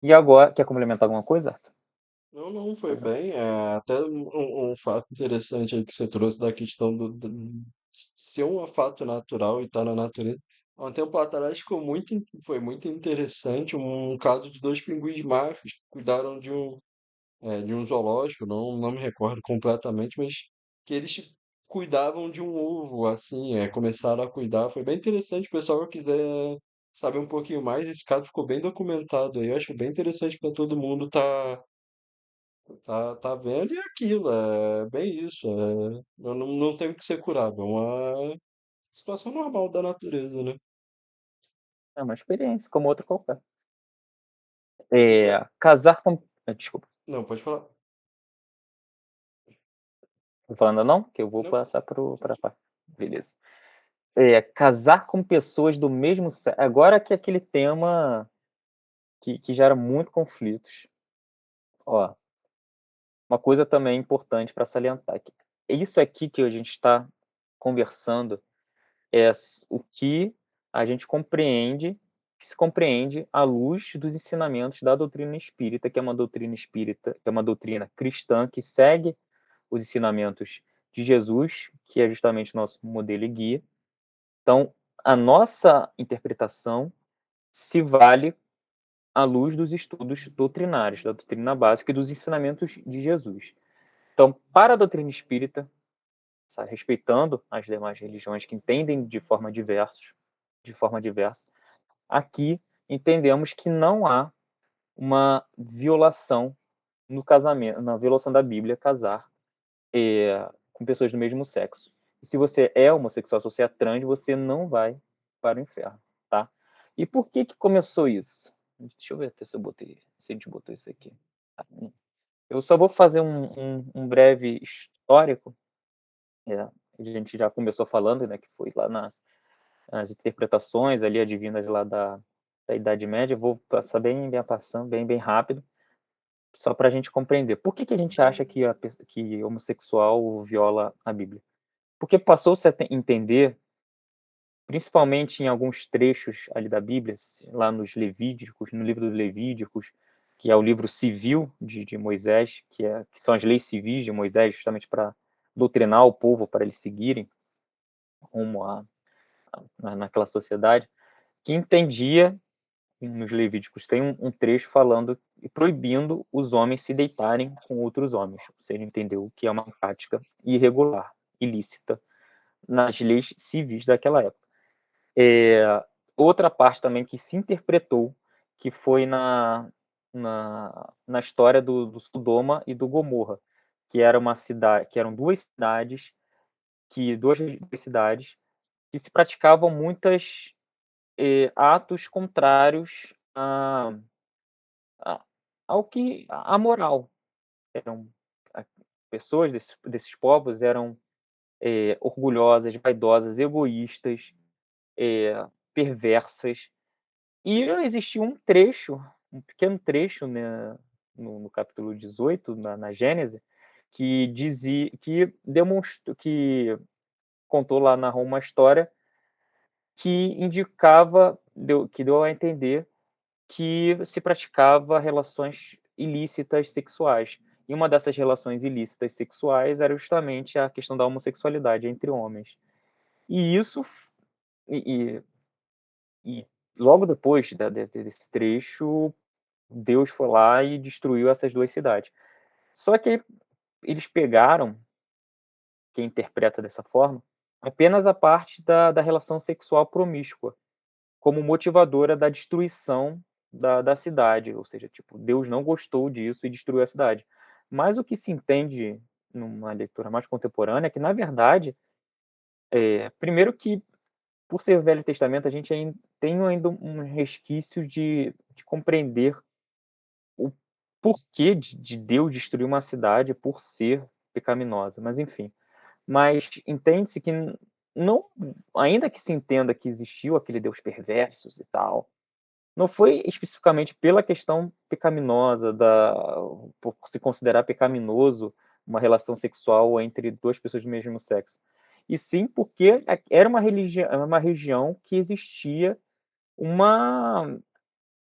E agora, quer complementar alguma coisa, Arthur? Não, não, foi bem. Até um fato interessante aí que você trouxe da questão de ser um fato natural e estar na natureza. Há um tempo atrás foi muito interessante um caso de dois pinguins machos que cuidaram de um zoológico, não me recordo completamente, mas que eles cuidavam de um ovo, assim, começaram a cuidar. Foi bem interessante. O pessoal que quiser saber um pouquinho mais, esse caso ficou bem documentado aí. Eu acho bem interessante para todo mundo tá vendo, e é aquilo, é bem isso. Não tem o que ser curado, é uma situação normal da natureza, né? É uma experiência, como outra qualquer. É, Casar com... Desculpa, não, pode falar. não falando não, que eu vou Não, passar para a pode. parte. Beleza. Casar com pessoas do mesmo sexo. Agora que é aquele tema que gera muito conflitos. Ó, uma coisa também importante para salientar, que isso aqui que a gente está conversando o que a gente compreende, que se compreende à luz dos ensinamentos da doutrina espírita, que é uma doutrina espírita, que é uma doutrina cristã, que segue os ensinamentos de Jesus, que é justamente o nosso modelo e guia. Então, a nossa interpretação se vale à luz dos estudos doutrinários, da doutrina básica e dos ensinamentos de Jesus. Então, para a doutrina espírita, respeitando as demais religiões que entendem de forma diversa, aqui entendemos que não há uma violação no casamento, na violação da Bíblia, casar com pessoas do mesmo sexo. E se você é homossexual, se você é trans, você não vai para o inferno, tá? E por que começou isso? Deixa eu ver se se a gente botou isso aqui. Eu só vou fazer um breve histórico. A gente já começou falando, né, que foi lá nas interpretações ali advindas lá da Idade Média. Eu vou passar bem rápido, só para a gente compreender. Por que a gente acha que homossexual viola a Bíblia? Porque passou-se a entender, principalmente em alguns trechos ali da Bíblia, lá nos Levíticos, no livro dos Levíticos, que é o livro civil de Moisés, que são as leis civis de Moisés, justamente para doutrinar o povo, para eles seguirem rumo naquela sociedade, que entendia, nos Levíticos tem um trecho falando e proibindo os homens se deitarem com outros homens. Você entendeu que é uma prática irregular, ilícita, nas leis civis daquela época. Outra parte também que se interpretou, que foi na história do Sodoma e do Gomorra, que eram duas cidades que se praticavam muitas atos contrários a, ao que a moral. Eram pessoas desses povos eram orgulhosas, vaidosas, egoístas, perversas. E já existia um trecho, um pequeno trecho, né, no capítulo 18, na Gênese, que demonstrou, que contou lá, narrou uma história que indicava deu a entender que se praticava relações ilícitas sexuais. E uma dessas relações ilícitas sexuais era justamente a questão da homossexualidade entre homens. E isso f e e logo depois desse trecho, Deus foi lá e destruiu essas 2 cidades. Só que eles pegaram, quem interpreta dessa forma, apenas a parte da relação sexual promíscua, como motivadora da destruição da cidade, ou seja, tipo, Deus não gostou disso e destruiu a cidade. Mas o que se entende numa leitura mais contemporânea é que, na verdade, primeiro que, por ser Velho Testamento, a gente tem ainda um resquício de compreender o porquê de Deus destruir uma cidade por ser pecaminosa, mas enfim. Mas entende-se que não, ainda que se entenda que existiu aquele Deus perversos e tal, não foi especificamente pela questão pecaminosa por se considerar pecaminoso uma relação sexual entre 2 pessoas do mesmo sexo, e sim porque era uma região que existia uma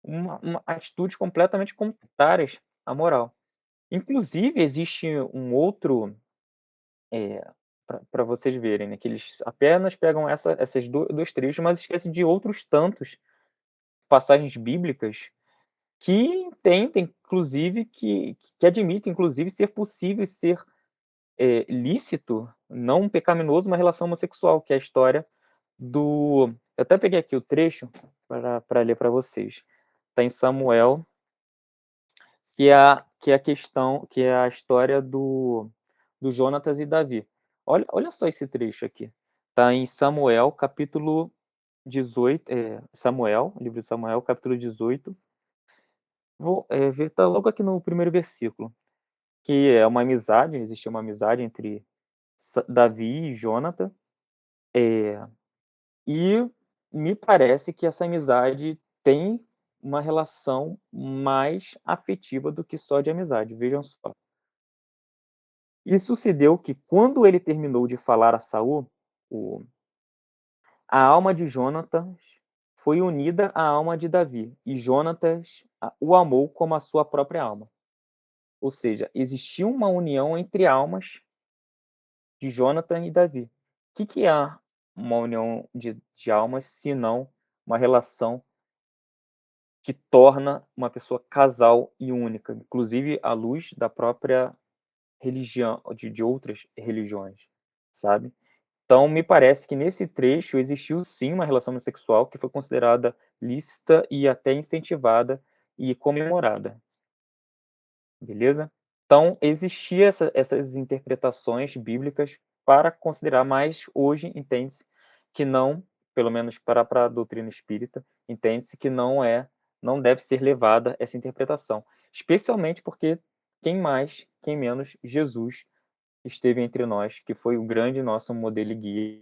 uma atitudes completamente contrárias à moral. Inclusive existe um outro, para vocês verem, né, que eles apenas pegam essas 2 trechos, mas esquecem de outros tantos passagens bíblicas que entendem, inclusive, que admitem, inclusive, ser possível ser, lícito, não pecaminoso, uma relação homossexual, que é a história do eu até peguei aqui o trecho para ler para vocês. Está em Samuel, que é a questão que é a história do Jonatas e Davi. Olha só esse trecho aqui. Está em Samuel, capítulo 18, Samuel, livro de Samuel, capítulo 18. Vou, ver, tá logo aqui no primeiro versículo, que é uma amizade, existia uma amizade entre Davi e Jonathan, e me parece que essa amizade tem uma relação mais afetiva do que só de amizade, vejam só. E sucedeu que quando ele terminou de falar a Saul, o a alma de Jonatas foi unida à alma de Davi, e Jonatas o amou como a sua própria alma. Ou seja, existia uma união entre almas de Jonathan e Davi. O que é uma união de almas, se não uma relação que torna uma pessoa casal e única, inclusive à luz da própria religião, de outras religiões, sabe? Então, me parece que nesse trecho existiu sim uma relação homossexual que foi considerada lícita e até incentivada e comemorada. Beleza? Então, existia essas interpretações bíblicas para considerar, mas hoje entende-se que não, pelo menos para a doutrina espírita, entende-se que não deve ser levada essa interpretação. Especialmente porque quem mais, quem menos, Jesus esteve entre nós, que foi o grande nosso modelo e guia,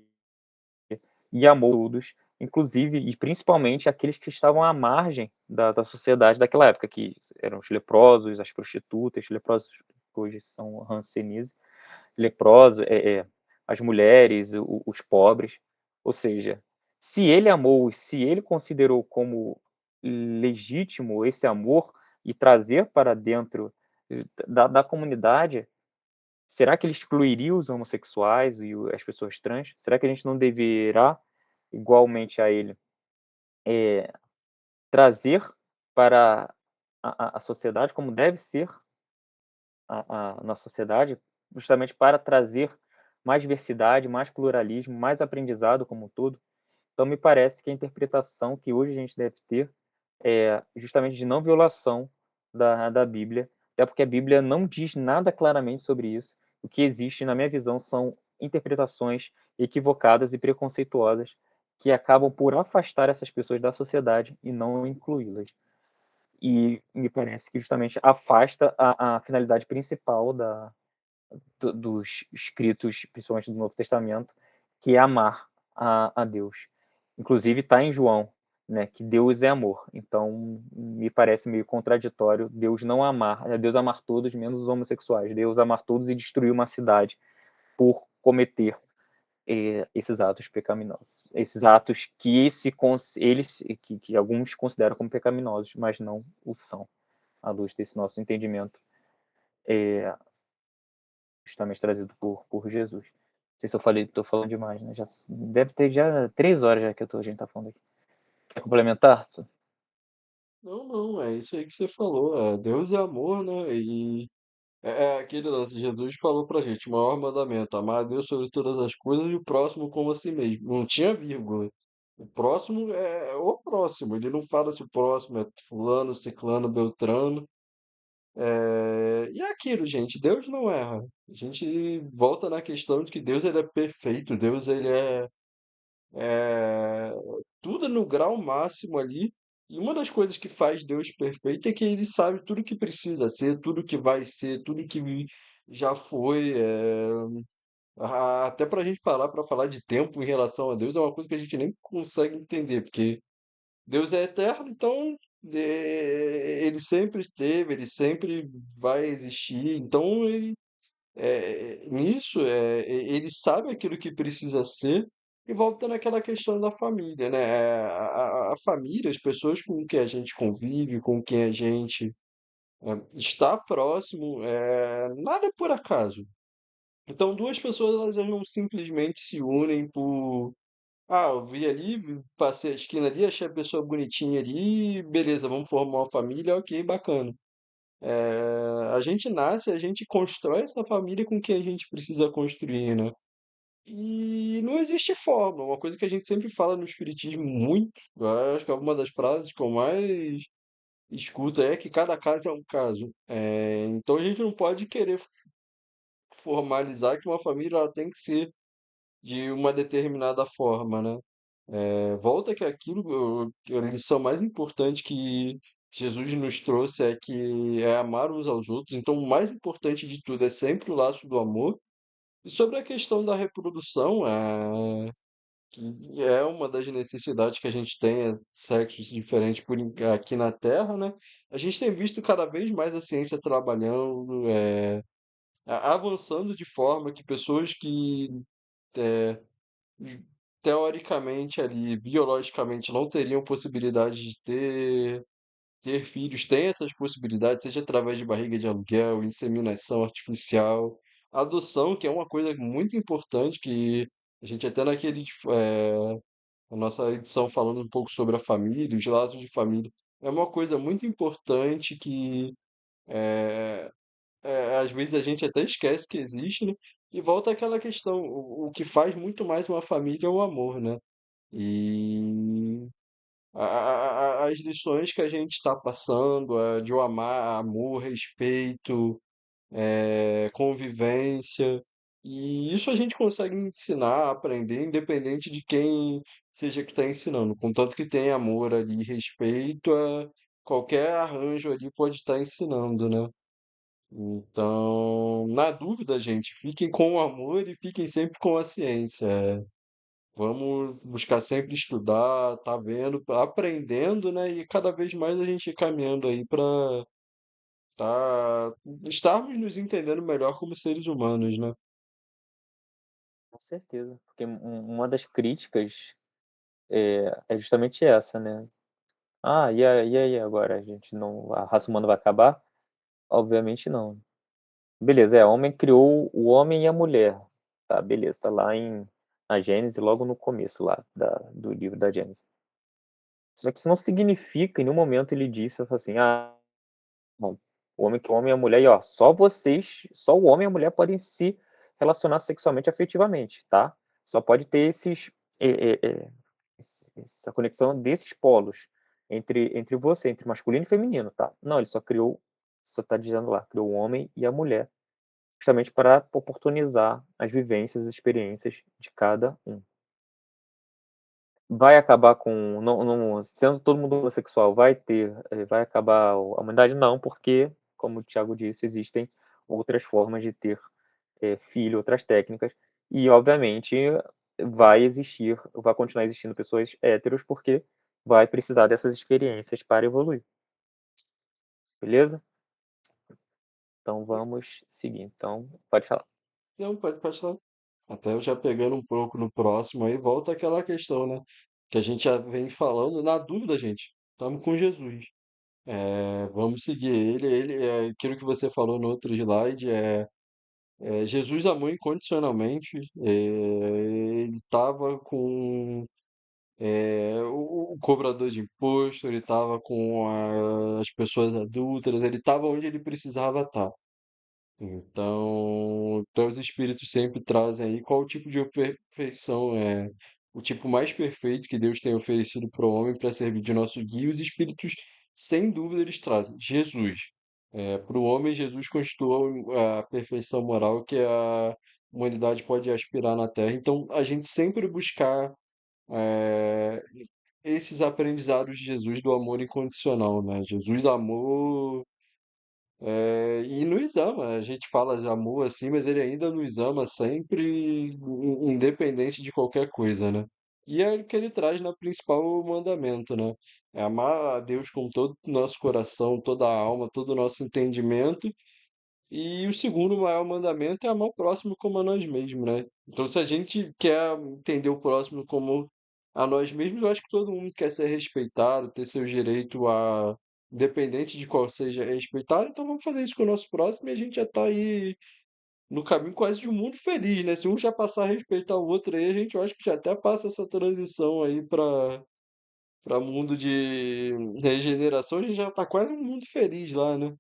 e amou todos, inclusive e principalmente aqueles que estavam à margem da sociedade daquela época, que eram os leprosos, as prostitutas, leprosos que hoje são hanseníase, leprosos, as mulheres, os pobres. Ou seja, se ele amou e se ele considerou como legítimo esse amor e trazer para dentro da comunidade, será que ele excluiria os homossexuais e as pessoas trans? Será que a gente não deverá, igualmente a ele, trazer para a sociedade como deve ser na sociedade, justamente para trazer mais diversidade, mais pluralismo, mais aprendizado como um todo? Então me parece que a interpretação que hoje a gente deve ter é justamente de não violação da Bíblia, até porque a Bíblia não diz nada claramente sobre isso. O que existe, na minha visão, são interpretações equivocadas e preconceituosas que acabam por afastar essas pessoas da sociedade e não incluí-las. E me parece que justamente afasta a finalidade principal dos escritos, principalmente do Novo Testamento, que é amar a Deus. Inclusive está em João, né, que Deus é amor. Então me parece meio contraditório Deus não amar, Deus amar todos menos os homossexuais, Deus amar todos e destruir uma cidade por cometer esses atos pecaminosos. Esses atos que que alguns consideram como pecaminosos, mas não o são, à luz desse nosso entendimento, é, justamente trazido por Jesus. Não sei se eu falei, estou falando demais, né? Já, deve ter já 3 horas já que a gente está falando aqui. Quer complementar? Não, não, é isso aí que você falou. Deus é amor, né? E é aquele lance, Jesus falou pra gente, o maior mandamento, amar a Deus sobre todas as coisas e o próximo como a si mesmo. Não tinha vírgula. O próximo é o próximo. Ele não fala se o próximo é fulano, ciclano, beltrano. E é aquilo, gente, Deus não erra. A gente volta na questão de que Deus ele é perfeito, Deus ele é tudo no grau máximo ali. E uma das coisas que faz Deus perfeito é que ele sabe tudo que precisa ser, tudo que vai ser, tudo que já foi. Até para a gente parar para falar de tempo em relação a Deus é uma coisa que a gente nem consegue entender, porque Deus é eterno, então ele sempre esteve, ele sempre vai existir. Então nisso, ele sabe aquilo que precisa ser e volta naquela questão da família, né? A família, as pessoas com quem a gente convive, com quem a gente está próximo, nada é por acaso. Então, duas pessoas elas não simplesmente se unem por. Ah, eu vi ali, passei a esquina ali, achei a pessoa bonitinha ali, beleza, vamos formar uma família, ok, bacana. A gente nasce, a gente constrói essa família com quem a gente precisa construir, né? E não existe forma, uma coisa que a gente sempre fala no espiritismo muito, eu acho que é uma das frases que eu mais escuto é que cada caso é um caso. Então a gente não pode querer formalizar que uma família ela tem que ser de uma determinada forma, né? Volta que que a lição mais importante que Jesus nos trouxe é que é amar uns aos outros. Então, o mais importante de tudo é sempre o laço do amor. E sobre a questão da reprodução, que é uma das necessidades que a gente tem, sexos diferentes aqui na Terra, né? A gente tem visto cada vez mais a ciência trabalhando, avançando de forma que pessoas que é, teoricamente ali, biologicamente, não teriam possibilidade de ter filhos, têm essas possibilidades, seja através de barriga de aluguel, inseminação artificial, adoção, que é uma coisa muito importante que a gente até a nossa edição falando um pouco sobre a família, os laços de família, é uma coisa muito importante que é, às vezes a gente até esquece que existe, né? E volta àquela questão, o que faz muito mais uma família é o amor, né? E as lições que a gente está passando, de o amar, amor, respeito, convivência, e isso a gente consegue ensinar, aprender, independente de quem seja que está ensinando. Contanto que tem amor ali, respeito, qualquer arranjo ali pode estar ensinando, né? Então, na dúvida, gente, fiquem com o amor e fiquem sempre com a ciência. Vamos buscar sempre estudar, tá vendo, aprendendo, né? E cada vez mais a gente ir caminhando aí para estarmos nos entendendo melhor como seres humanos, né? Com certeza, porque uma das críticas é justamente essa, né? Ah, e aí agora? A gente não, a raça humana vai acabar? Obviamente não. Beleza, o homem criou o homem e a mulher. Tá, beleza, tá lá na Gênesis, logo no começo lá do livro da Gênesis. Só que isso não significa, em nenhum momento ele disse assim, ah, bom, o homem e a mulher, e ó, só o homem e a mulher podem se relacionar sexualmente, afetivamente, tá? Só pode ter essa conexão desses polos entre você, entre masculino e feminino, tá? Não, ele só tá dizendo lá, criou o homem e a mulher, justamente para oportunizar as vivências, as experiências de cada um. Vai acabar com, sendo todo mundo homossexual, vai acabar a humanidade? Não, porque, como o Thiago disse, existem outras formas de ter filho, outras técnicas, e obviamente vai continuar existindo pessoas héteros, porque vai precisar dessas experiências para evoluir, beleza? Então vamos seguir. Então, pode falar. Não, pode falar. Até eu já pegando um pouco no próximo aí, volta aquela questão, né? Que a gente já vem falando, na dúvida, gente, estamos com Jesus. Vamos seguir ele, é aquilo que você falou no outro slide, Jesus amou incondicionalmente, ele estava com o cobrador de imposto, ele estava com as pessoas adúlteras, ele estava onde ele precisava estar. Então os espíritos sempre trazem aí qual o tipo de perfeição é o tipo mais perfeito que Deus tem oferecido para o homem para servir de nosso guia. Os espíritos, sem dúvida, eles trazem Jesus. Para o homem, Jesus constitui a perfeição moral que a humanidade pode aspirar na Terra. Então, a gente sempre buscar é, esses aprendizados de Jesus do amor incondicional, né? Jesus amou e nos ama, né? A gente fala de amor assim, mas ele ainda nos ama sempre, independente de qualquer coisa, né? E é o que ele traz na principal mandamento, né? É amar a Deus com todo o nosso coração, toda a alma, todo o nosso entendimento. E o segundo maior mandamento é amar o próximo como a nós mesmos, né? Então, se a gente quer entender o próximo como a nós mesmos, eu acho que todo mundo quer ser respeitado, ter seu direito a, independente de qual seja respeitado, então vamos fazer isso com o nosso próximo e a gente já tá aí no caminho quase de um mundo feliz, né? Se um já passar a respeitar o outro aí, a gente eu acho que já até passa essa transição aí para mundo de regeneração, a gente já tá quase um mundo feliz lá, né?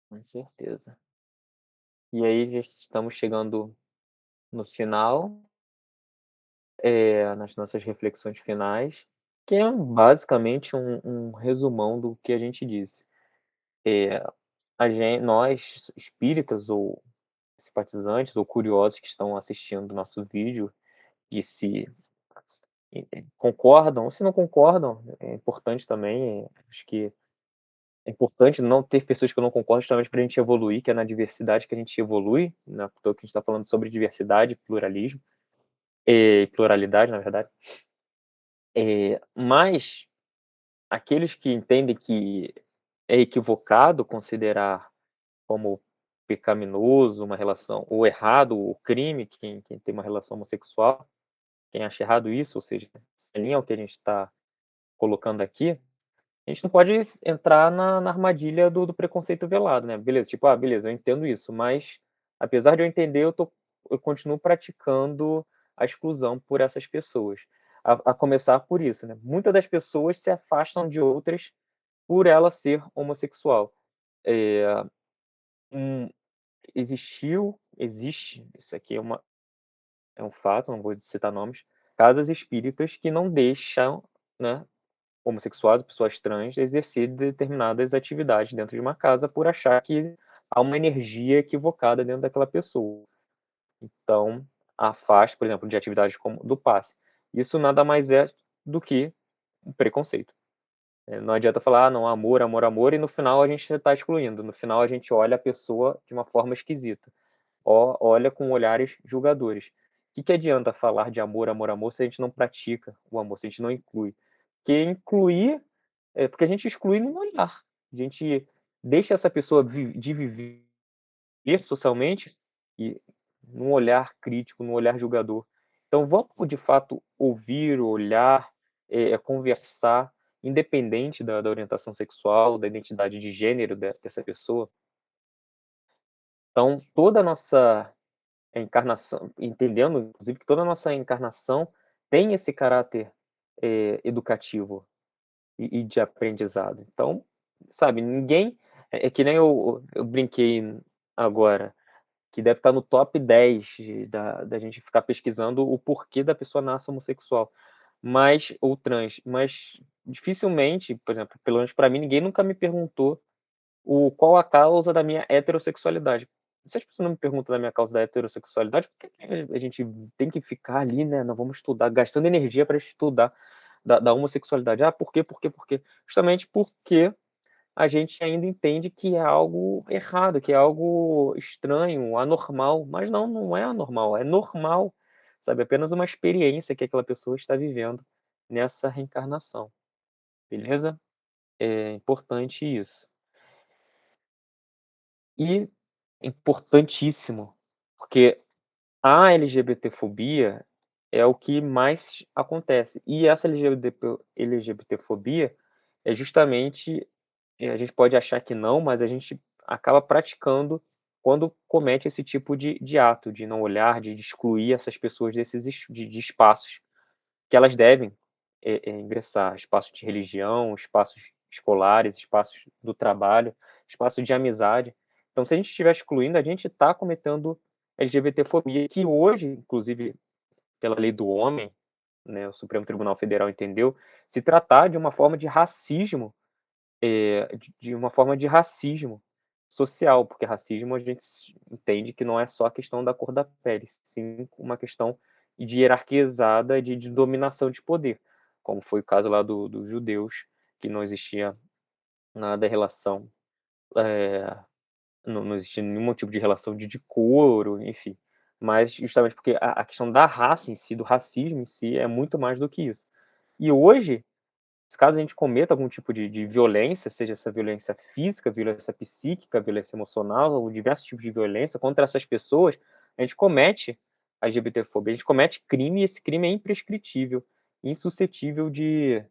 Com certeza. E aí já estamos chegando no final, nas nossas reflexões finais, que é basicamente um resumão do que a gente disse. Nós espíritas ou simpatizantes ou curiosos que estão assistindo nosso vídeo e se concordam ou se não concordam, é importante também, acho que é importante não ter pessoas que eu não concordo, justamente para a gente evoluir, que é na diversidade que a gente evolui, né, que a gente está falando sobre diversidade, pluralismo, e pluralidade, na verdade. Mas aqueles que entendem que é equivocado considerar como pecaminoso uma relação, ou errado, o crime, quem tem uma relação homossexual, quem acha errado isso, ou seja, se alinha ao que a gente está colocando aqui, a gente não pode entrar na armadilha do preconceito velado, né? Beleza, tipo, beleza, eu entendo isso, mas apesar de eu entender, eu continuo praticando a exclusão por essas pessoas. A começar por isso, né? Muitas das pessoas se afastam de outras por ela ser homossexual. É, um, existe, isso aqui é um fato, não vou citar nomes, casas espíritas que não deixam, né, homossexuais, pessoas trans, exercer determinadas atividades dentro de uma casa por achar que há uma energia equivocada dentro daquela pessoa. Então, afasta, por exemplo, de atividades como do passe. Isso nada mais é do que um preconceito. Não adianta falar, não, amor, amor, amor, e no final a gente está excluindo. No final a gente olha a pessoa de uma forma esquisita. Olha com olhares julgadores. Que adianta falar de amor, amor, amor, se a gente não pratica o amor, se a gente não inclui? Porque incluir porque a gente exclui no olhar. A gente deixa essa pessoa de viver socialmente e num olhar crítico, num olhar julgador. Então vamos de fato ouvir, olhar, conversar, independente da orientação sexual, da identidade de gênero dessa pessoa. Então toda a nossa encarnação, entendendo inclusive que toda a nossa encarnação tem esse caráter, educativo. E de aprendizado. Então, sabe, ninguém é que nem eu brinquei agora, que deve estar no top 10 da gente ficar pesquisando o porquê da pessoa nasce homossexual, mas ou trans, mas dificilmente, por exemplo, pelo menos para mim, ninguém nunca me perguntou qual a causa da minha heterossexualidade. Se as pessoas não me perguntam da minha causa da heterossexualidade, por que a gente tem que ficar ali, né, nós vamos estudar, gastando energia para estudar da homossexualidade. Por quê, por quê, por quê? Justamente porque a gente ainda entende que é algo errado, que é algo estranho, anormal, mas não, não é anormal, é normal, sabe? É apenas uma experiência que aquela pessoa está vivendo nessa reencarnação, beleza? É importante isso. E é importantíssimo, porque a LGBTfobia é o que mais acontece. E essa LGBTfobia é justamente, a gente pode achar que não, mas a gente acaba praticando quando comete esse tipo de ato, de não olhar, de excluir essas pessoas desses de espaços que elas devem ingressar, espaços de religião, espaços escolares, espaços do trabalho, espaço de amizade. Então, se a gente estiver excluindo, a gente está cometendo LGBTfobia, que hoje, inclusive pela lei do homem, né, o Supremo Tribunal Federal entendeu, se tratar de uma forma de racismo, de uma forma de racismo social, porque racismo a gente entende que não é só a questão da cor da pele, sim uma questão de hierarquizada de dominação de poder, como foi o caso lá dos judeus, que não existia nada em relação, eh, não existia nenhum tipo de relação de couro, enfim. Mas justamente porque a questão da raça em si, do racismo em si, é muito mais do que isso. E hoje, se caso a gente cometa algum tipo de violência, seja essa violência física, violência psíquica, violência emocional, ou diversos tipos de violência contra essas pessoas, a gente comete a LGBTfobia, a gente comete crime e esse crime é imprescritível, insuscetível de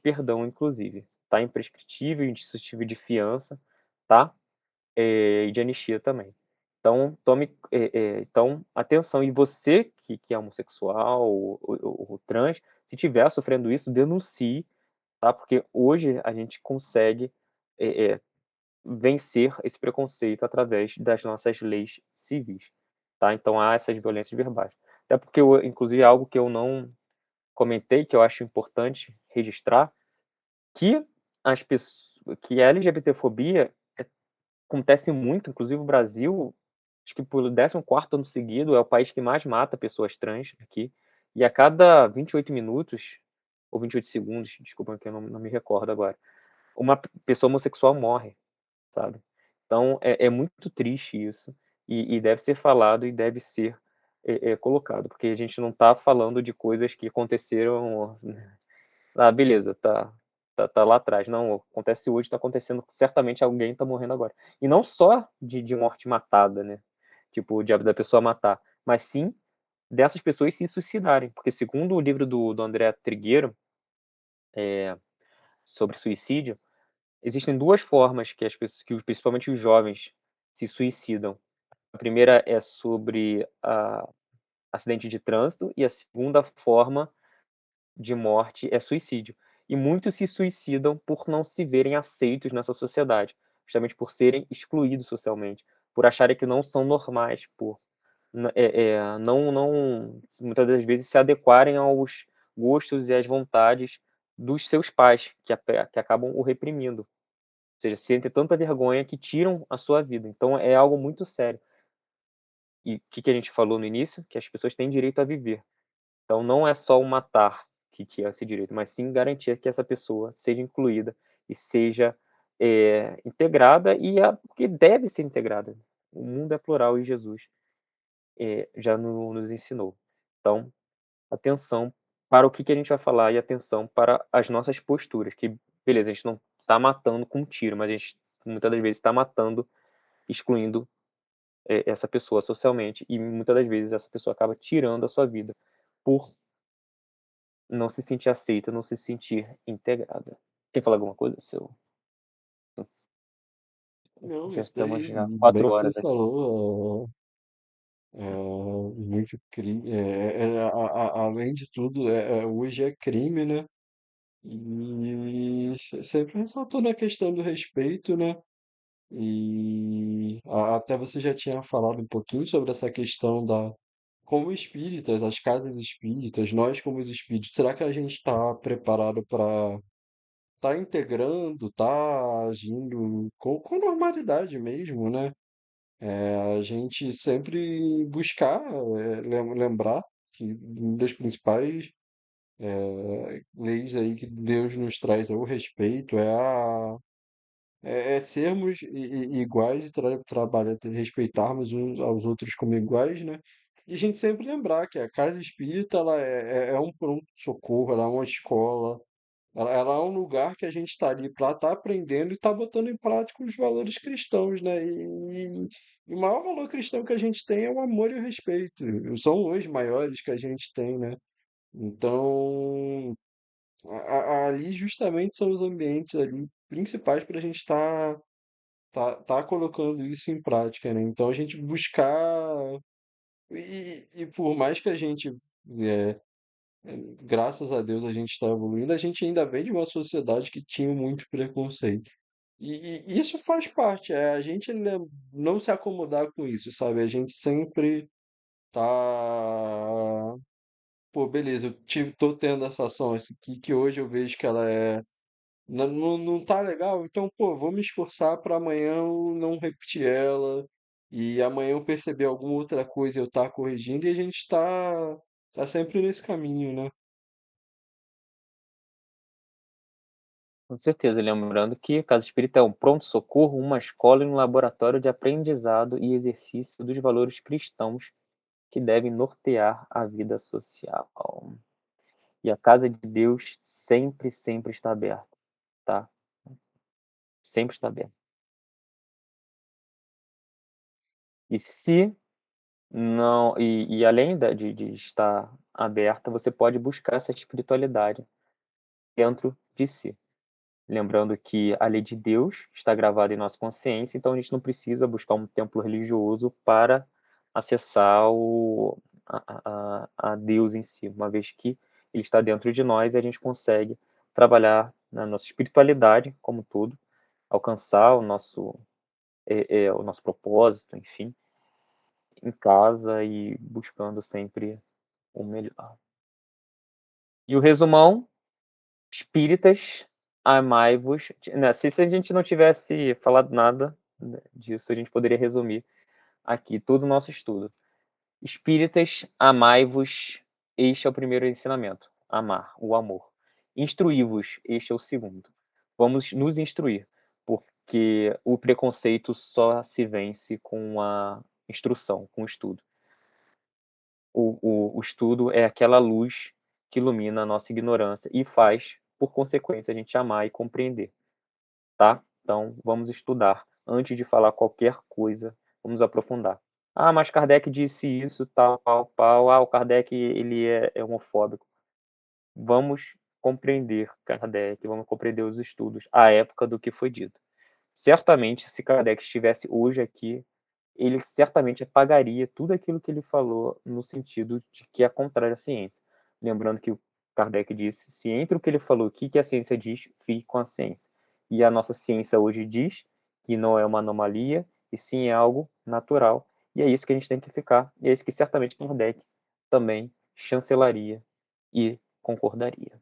perdão, inclusive. Tá imprescritível, insuscetível de fiança, tá? E de anistia também. Então, então, atenção. E você que é homossexual ou trans, se estiver sofrendo isso, denuncie, tá? Porque hoje a gente consegue eh, eh, vencer esse preconceito através das nossas leis civis, tá? Então há essas violências verbais. Até porque, inclusive, é algo que eu não comentei, que eu acho importante registrar, que que a LGBTfobia acontece muito, inclusive o Brasil, acho que pelo 14º ano seguido, é o país que mais mata pessoas trans aqui, e a cada 28 minutos, ou 28 segundos, desculpa que eu não me recordo agora, uma pessoa homossexual morre, sabe. Então é muito triste isso, e deve ser falado e deve ser, colocado, porque a gente não está falando de coisas que aconteceram. Ah, beleza, tá lá atrás. Não, acontece hoje, tá acontecendo, certamente alguém tá morrendo agora. E não só de morte matada, né, tipo, da pessoa matar, mas sim dessas pessoas se suicidarem, porque segundo o livro do André Trigueiro, sobre suicídio, existem 2 formas que as pessoas principalmente os jovens se suicidam. A primeira é sobre acidente de trânsito e a segunda forma de morte é suicídio. E muitos se suicidam por não se verem aceitos nessa sociedade, justamente por serem excluídos socialmente, por acharem que não são normais, por não muitas das vezes se adequarem aos gostos e às vontades dos seus pais, que acabam o reprimindo. Ou seja, sentem tanta vergonha que tiram a sua vida. Então é algo muito sério. E o que a gente falou no início? Que as pessoas têm direito a viver. Então não é só o matar que é esse direito, mas sim garantir que essa pessoa seja incluída e seja, integrada porque deve ser integrada. O mundo é plural e Jesus, já nos ensinou. Então, atenção para o que a gente vai falar e atenção para as nossas posturas, que beleza, a gente não está matando com um tiro, mas a gente muitas das vezes está matando, excluindo, essa pessoa socialmente e muitas das vezes essa pessoa acaba tirando a sua vida por não se sentir aceita, não se sentir integrada. Quer falar alguma coisa, seu? Não, Já isso estamos daí, já bem 4 que você horas aqui. falou, muito crime, além de tudo, hoje é crime, né? E sempre ressaltou na questão do respeito, né? E até você já tinha falado um pouquinho sobre essa questão da como espíritas, as casas espíritas, nós como os espíritos, será que a gente está preparado para estar integrando, tá agindo com normalidade mesmo, né? A gente sempre buscar, lembrar que uma das principais leis aí que Deus nos traz é o respeito, é sermos iguais e trabalhar, respeitarmos uns aos outros como iguais, né? E a gente sempre lembrar que a casa espírita ela é um pronto-socorro, ela é uma escola, Ela é um lugar que a gente está ali para estar aprendendo e estar botando em prática os valores cristãos, né? E o maior valor cristão que a gente tem é o amor e o respeito. São os maiores que a gente tem, né? Então, ali justamente são os ambientes ali principais para a gente tá colocando isso em prática, né? Então, a gente buscar. E por mais que a gente é, graças a Deus a gente está evoluindo, a gente ainda vem de uma sociedade que tinha muito preconceito. E isso faz parte, a gente não se acomodar com isso, sabe? A gente sempre tá. Pô, beleza, tô tendo essa ação aqui que hoje eu vejo que ela não tá legal, então, pô, vou me esforçar para amanhã eu não repetir ela, e amanhã eu perceber alguma outra coisa e eu tá corrigindo, e a gente tá sempre nesse caminho, né? Com certeza, lembrando que a Casa Espírita é um pronto-socorro, uma escola e um laboratório de aprendizado e exercício dos valores cristãos que devem nortear a vida social. E a casa de Deus sempre, sempre está aberta, tá? Sempre está aberta. E se não, e além de estar aberta, você pode buscar essa espiritualidade dentro de si. Lembrando que a lei de Deus está gravada em nossa consciência, então a gente não precisa buscar um templo religioso para acessar a Deus em si, uma vez que ele está dentro de nós e a gente consegue trabalhar na nossa espiritualidade como tudo, alcançar o nosso propósito, enfim, em casa e buscando sempre o melhor. E o resumão, espíritas, amai-vos. Né, se a gente não tivesse falado nada, né, disso, a gente poderia resumir aqui todo o nosso estudo. Espíritas, amai-vos, este é o primeiro ensinamento. Amar, o amor. Instruí-vos, este é o segundo. Vamos nos instruir, porque o preconceito só se vence com a instrução, com o estudo. O estudo é aquela luz que ilumina a nossa ignorância e faz, por consequência, a gente amar e compreender, tá? Então, vamos estudar. Antes de falar qualquer coisa, vamos aprofundar. Ah, mas Kardec disse isso, tal, tal, tal. Ah, o Kardec ele é homofóbico. Vamos compreender Kardec, vamos compreender os estudos, a época do que foi dito. Certamente, se Kardec estivesse hoje aqui, ele certamente apagaria tudo aquilo que ele falou no sentido de que é contrário à ciência. Lembrando que o Kardec disse, se entre o que ele falou, o que a ciência diz, fique com a ciência. E a nossa ciência hoje diz que não é uma anomalia, e sim é algo natural. E é isso que a gente tem que ficar. E é isso que certamente Kardec também chancelaria e concordaria.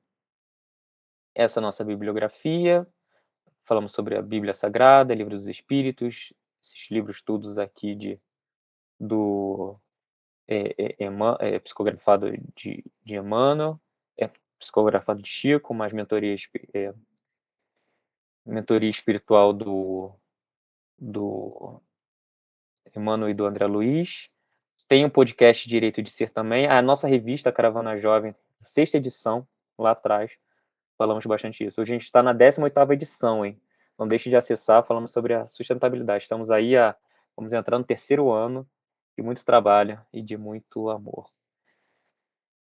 Essa é a nossa bibliografia. Falamos sobre a Bíblia Sagrada, Livro dos Espíritos, esses livros todos aqui do psicografado de Emmanuel, psicografado de Chico, mais mentoria espiritual do Emmanuel e do André Luiz. Tem um podcast Direito de Ser também. A nossa revista Caravana Jovem, sexta edição, lá atrás, falamos bastante isso. Hoje a gente está na 18ª edição, hein? Não deixe de acessar, falamos sobre a sustentabilidade. Estamos aí, vamos entrar no terceiro ano de muito trabalho e de muito amor.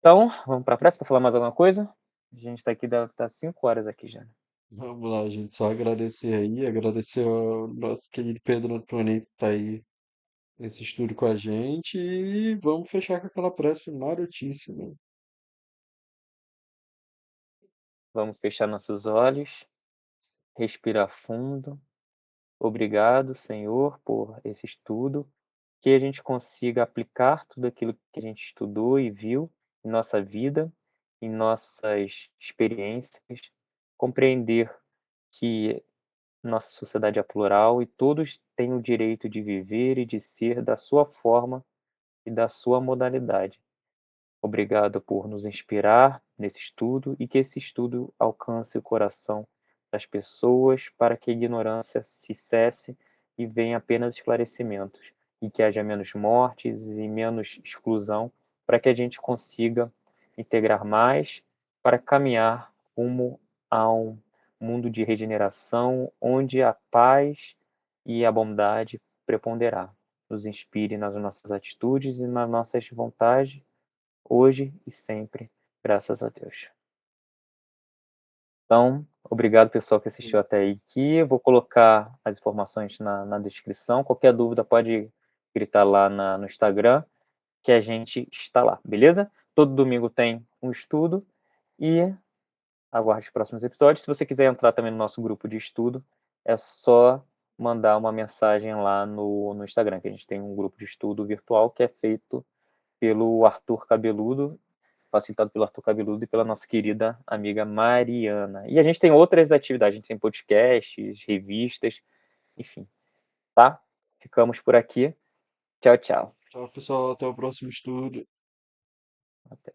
Então, vamos para a pressa? Quer falar mais alguma coisa? A gente está aqui, deve estar 5 horas aqui já. Vamos lá, gente. Só agradecer aí, agradecer ao nosso querido Pedro Antônio aí que tá aí nesse estudo com a gente e vamos fechar com aquela prece marotíssima. Vamos fechar nossos olhos, respirar fundo. Obrigado, Senhor, por esse estudo, que a gente consiga aplicar tudo aquilo que a gente estudou e viu em nossa vida, em nossas experiências, compreender que nossa sociedade é plural e todos têm o direito de viver e de ser da sua forma e da sua modalidade. Obrigado por nos inspirar nesse estudo e que esse estudo alcance o coração das pessoas para que a ignorância se cesse e venha apenas esclarecimentos e que haja menos mortes e menos exclusão para que a gente consiga integrar mais para caminhar rumo a um mundo de regeneração, onde a paz e a bondade preponderar. Nos inspire nas nossas atitudes e nas nossas vontades, hoje e sempre, graças a Deus. Então, obrigado pessoal que assistiu até aqui. Eu vou colocar as informações na descrição. Qualquer dúvida pode gritar lá no Instagram, que a gente está lá, beleza? Todo domingo tem um estudo e aguarde os próximos episódios. Se você quiser entrar também no nosso grupo de estudo, é só mandar uma mensagem lá no Instagram, que a gente tem um grupo de estudo virtual que é feito pelo Arthur Cabeludo, facilitado pelo Arthur Cabeludo e pela nossa querida amiga Mariana. E a gente tem outras atividades, a gente tem podcasts, revistas, enfim, tá? Ficamos por aqui. Tchau, tchau. Tchau, pessoal. Até o próximo estudo. Até.